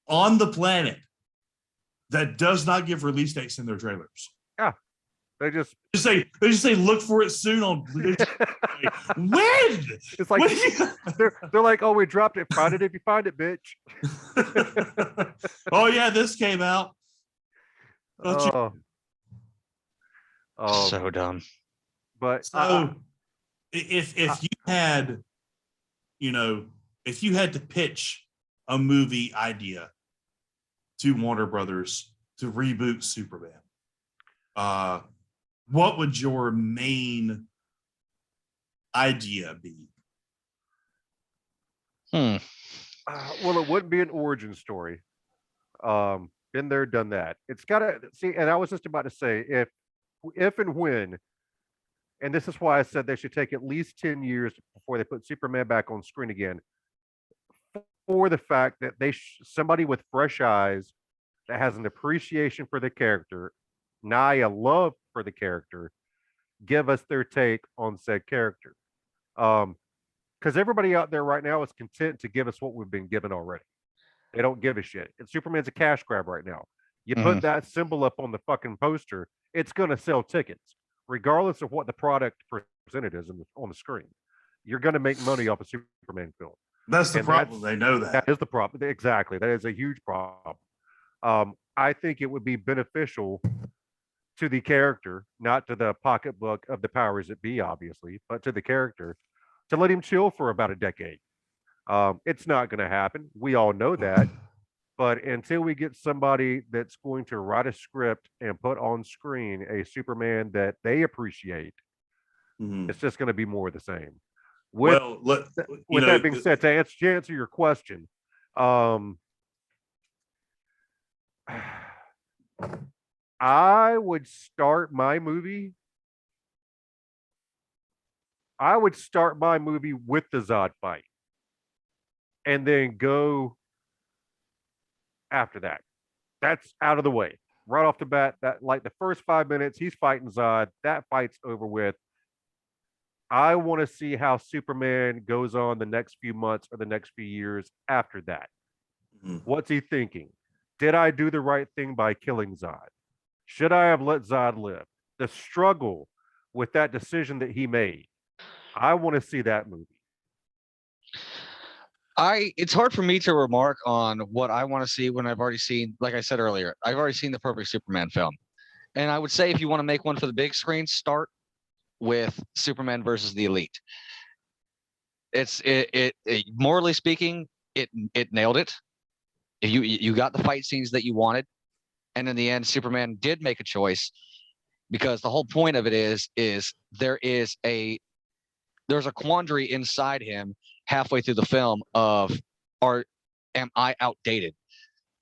on the planet that does not give release dates in their trailers. Yeah, they just They just say look for it soon on when? it's like When? they're like, oh, we dropped it. Find it if you find it, bitch. Oh yeah, this came out. Don't you- So dumb. But So if you had, you know, if you had to pitch a movie idea to Warner Brothers to reboot Superman, what would your main idea be? well, it wouldn't be an origin story. Been there, done that. It's gotta see, and I was just about to say, if and when, and this is why I said they should take at least 10 years before they put Superman back on screen again, for the fact that somebody with fresh eyes that has an appreciation for the character, nigh a love for the character, give us their take on said character. Because everybody out there right now is content to give us what we've been given already. They don't give a shit. And Superman's a cash grab right now. You put that symbol up on the fucking poster, it's going to sell tickets, regardless of what the product presented is on the screen. You're going to make money off a Superman film. That's the problem. They know that. That is the problem. Exactly. That is a huge problem. I think it would be beneficial to the character, not to the pocketbook of the powers that be, obviously, but to the character, to let him chill for about a decade. It's not going to happen. We all know that. But until we get somebody that's going to write a script and put on screen a Superman that they appreciate, it's just going to be more of the same. With that being said, to answer your question, I would start my movie. With the Zod fight, and then go after that. That's out of the way right off the bat. That, like, the first 5 minutes, he's fighting Zod. That fight's over with. I want to see how Superman goes on the next few months or the next few years after that. What's he thinking? Did I do the right thing by killing Zod? Should I have let Zod live? The struggle with that decision that he made. I want to see that movie. It's hard for me to remark on what I want to see when I've already seen, like I said earlier, I've already seen the perfect Superman film. And I would say if you want to make one for the big screen, start with Superman versus the Elite. It morally speaking, it nailed it. You got the fight scenes that you wanted, and in the end, Superman did make a choice, because the whole point of it is there's a quandary inside him halfway through the film of, am I outdated?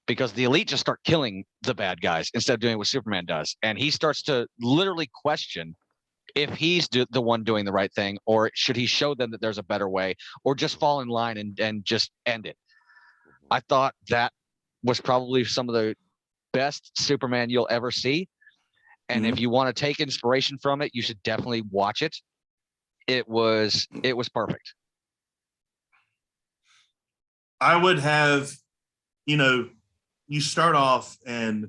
Because the Elite just start killing the bad guys instead of doing what Superman does, and he starts to literally question if he's the one doing the right thing, or should he show them that there's a better way, or just fall in line and just end it. I thought that was probably some of the best Superman you'll ever see. And if you want to take inspiration from it, you should definitely watch it. It was perfect. I would have, you start off and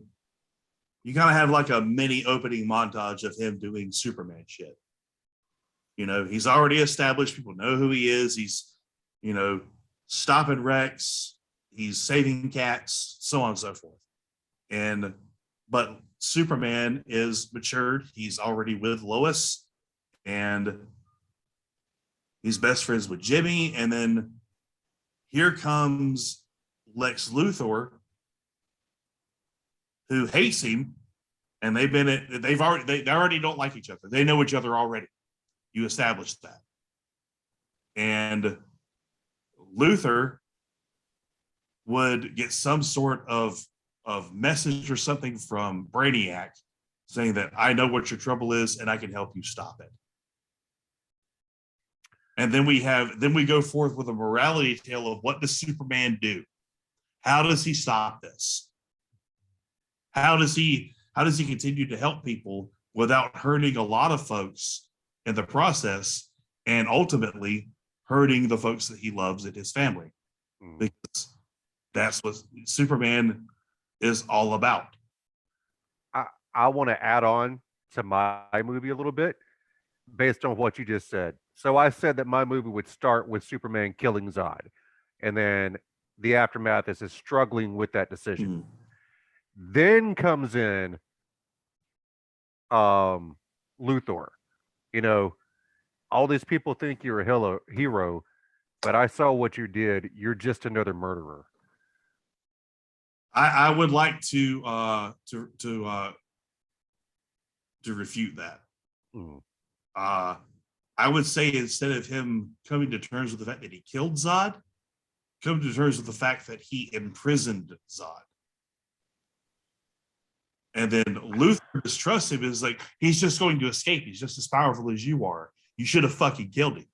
you kind of have like a mini opening montage of him doing Superman shit. He's already established. People know who he is. He's, stopping wrecks. He's saving cats, so on and so forth. But Superman is matured. He's already with Lois, and he's best friends with Jimmy. And then here comes Lex Luthor, who hates him, and they already don't like each other. They know each other already. You established that. And Luthor would get some sort of message or something from Brainiac saying that I know what your trouble is and I can help you stop it. And then we go forth with a morality tale of, what does Superman do? How does he stop this? How does he continue to help people without hurting a lot of folks in the process? And ultimately, hurting the folks that he loves and his family, because that's what Superman is all about. I want to add on to my movie a little bit based on what you just said. So I said that my movie would start with Superman killing Zod, and then the aftermath is his struggling with that decision. Mhm. Then comes in Luthor. You know, all these people think you're a hero, but I saw what you did. You're just another murderer. I would like to refute that. Mm. I would say instead of him coming to terms with the fact that he killed Zod, come to terms with the fact that he imprisoned Zod. And then Luthor distrusts him, is like, he's just going to escape. He's just as powerful as you are. You should have fucking killed him.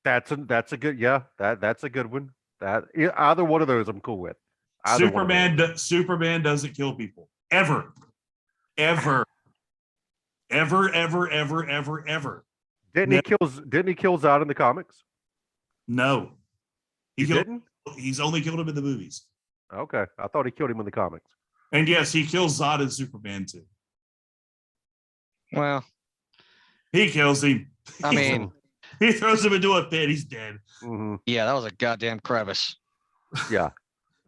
That's a good that's a good one. Either one of those I'm cool with. Superman doesn't kill people ever. Ever Didn't he kill Zod in the comics? No. He didn't? He's only killed him in the movies. Okay. I thought he killed him in the comics. And yes, he kills Zod in Superman too. Well, he kills him. I mean, he throws him into a pit. He's dead. Mm-hmm. Yeah, that was a goddamn crevice. Yeah.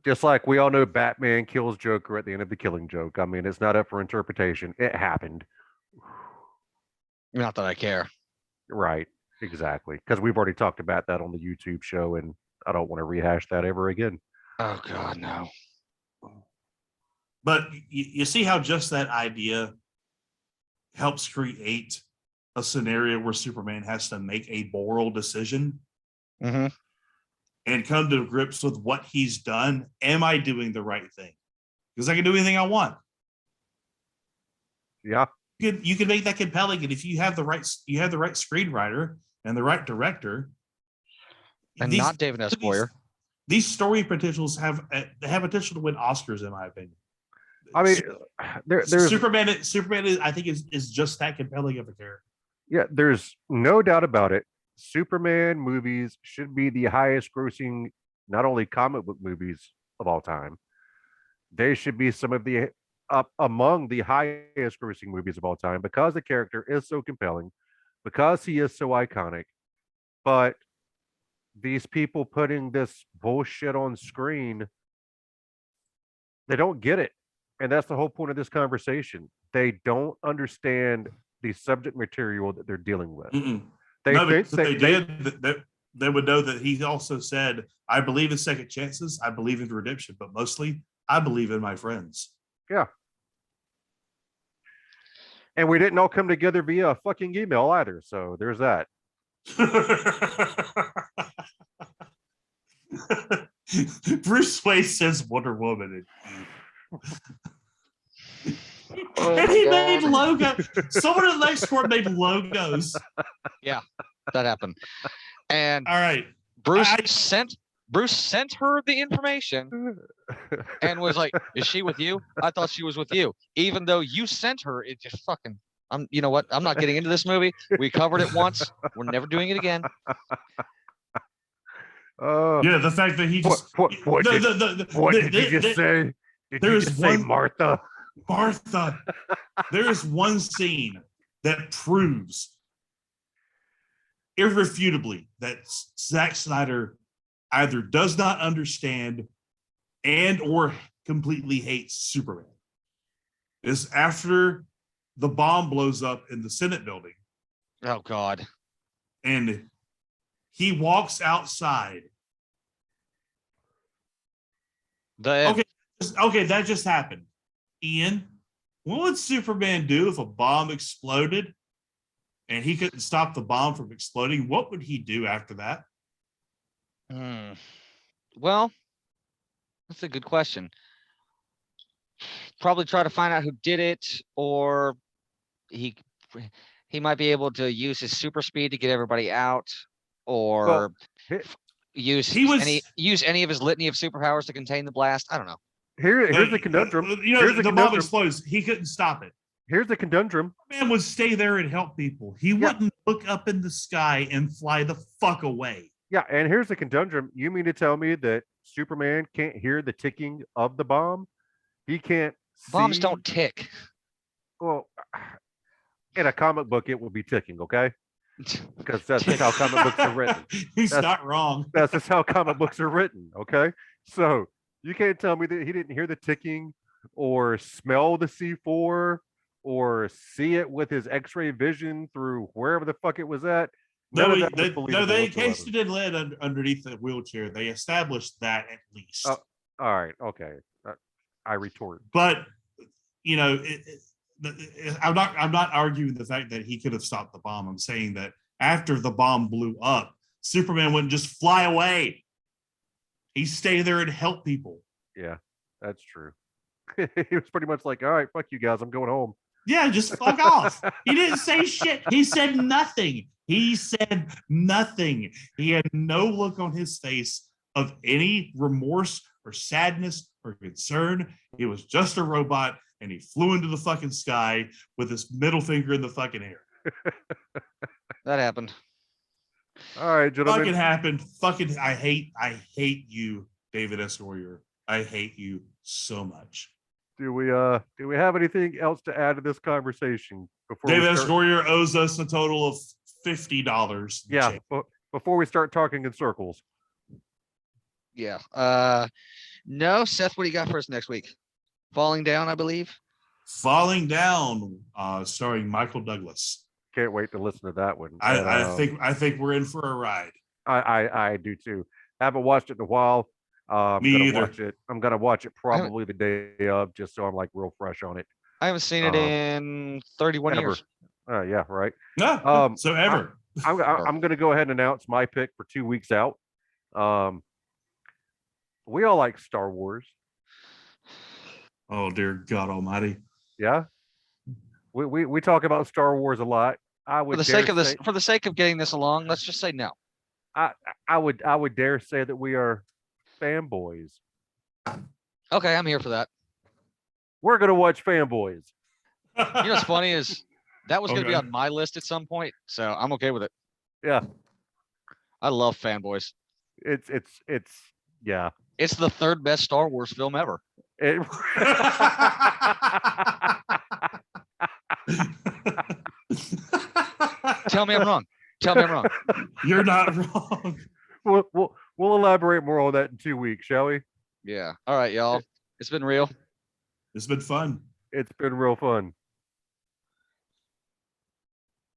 Just like we all know Batman kills Joker at the end of The Killing Joke. I mean, it's not up for interpretation. It happened. Not that I care. Right. Exactly. Because we've already talked about that on the YouTube show, and I don't want to rehash that ever again. Oh, God, no. But you see how just that idea helps create a scenario where Superman has to make a moral decision Mm-hmm. and come to grips with what he's done. Am I doing the right thing? Because I can do anything I want. Yeah. You can make that compelling, and if you have the right screenwriter and the right director, and not David S. Goyer. These story potentials have potential to win Oscars, in my opinion. I mean, there's Superman is, I think, is just that compelling of a character. Yeah, there's no doubt about it. Superman movies should be the highest grossing, not only comic book movies of all time, they should be some of the up among the highest grossing movies of all time because the character is so compelling, because he is so iconic. But these people putting this bullshit on screen, they don't get it. And that's the whole point of this conversation. They don't understand the subject material that they're dealing with. They would know that he also said, I believe in second chances, I believe in redemption, but mostly I believe in my friends. Yeah. And we didn't all come together via a fucking email either. So there's that. Bruce Wayne says Wonder Woman. Oh, and he made logo. Someone in the next court made logos. Yeah, that happened. And all right, Bruce sent her the information and was like, "Is she with you? I thought she was with you." Even though you sent her, it just fucking. You know what? I'm not getting into this movie. We covered it once. We're never doing it again. Yeah, the fact that he just what did you just say? Did you just say Martha? Martha. There is one scene that proves irrefutably that Zack Snyder either does not understand and or completely hates Superman. It's after the bomb blows up in the Senate building. Oh, God. And he walks outside. Okay, that just happened. Ian, what would Superman do if a bomb exploded and he couldn't stop the bomb from exploding? What would he do after that? Well, that's a good question. Probably try to find out who did it, or he might be able to use his super speed to get everybody out, or use any of his litany of superpowers to contain the blast. I don't know. Here's the conundrum. The bomb explodes. He couldn't stop it. Here's the conundrum. Man would stay there and help people. He wouldn't look up in the sky and fly the fuck away. Yeah, and here's the conundrum. You mean to tell me that Superman can't hear the ticking of the bomb? He can't Bombs see. don't tick. Well, in a comic book, it would be ticking, okay? Because that's just how comic books are written. He's That's not wrong. that's just how comic books are written, okay? So you can't tell me that he didn't hear the ticking or smell the C4 or see it with his X-ray vision through wherever the fuck it was at. None of that was No, believable they whatsoever. encased it in lead underneath the wheelchair. They established that at least. Oh, all right, okay. I retort. But you know, I'm not arguing the fact that he could have stopped the bomb. I'm saying that after the bomb blew up, Superman wouldn't just fly away. He stayed there and help people. Yeah, that's true. He was pretty much like, all right, fuck you guys, I'm going home. Yeah, just fuck off. He didn't say shit. He said nothing. He said nothing. He had no look on his face of any remorse or sadness or concern. He was just a robot and he flew into the fucking sky with his middle finger in the fucking air. That happened. All right, gentlemen. Fucking happened. Fucking I hate you, David S. Warrior. I hate you so much. Do we have anything else to add to this conversation before David we S. start? Warrior owes us a total of $50. Yeah, before we start talking in circles. Yeah. No, Seth, what do you got for us next week? Falling Down, I believe. Falling Down, starring Michael Douglas. Can't wait to listen to that one. I think we're in for a ride. I do too. Haven't watched it in a while. Me gonna either. watch it. I'm gonna watch it probably the day of, just so I'm like real fresh on it. I haven't seen it in 31 Ever. years. Yeah, right. No, so ever. I'm gonna go ahead and announce my pick for 2 weeks out. We all like Star Wars. Oh dear God Almighty! Yeah, we talk about Star Wars a lot. I would For the sake of getting this along, let's just say no. I would dare say that we are fanboys. Okay, I'm here for that. We're gonna watch Fanboys. You know what's funny is that was going to be Okay. on my list at some point, so I'm okay with it. Yeah, I love Fanboys. it's yeah. It's the third best Star Wars film ever. It, Tell me I'm wrong. Tell me I'm wrong. You're not wrong. we'll elaborate more on that in 2 weeks, shall we? Yeah. All right, y'all. It's been real. It's been fun. It's been real fun.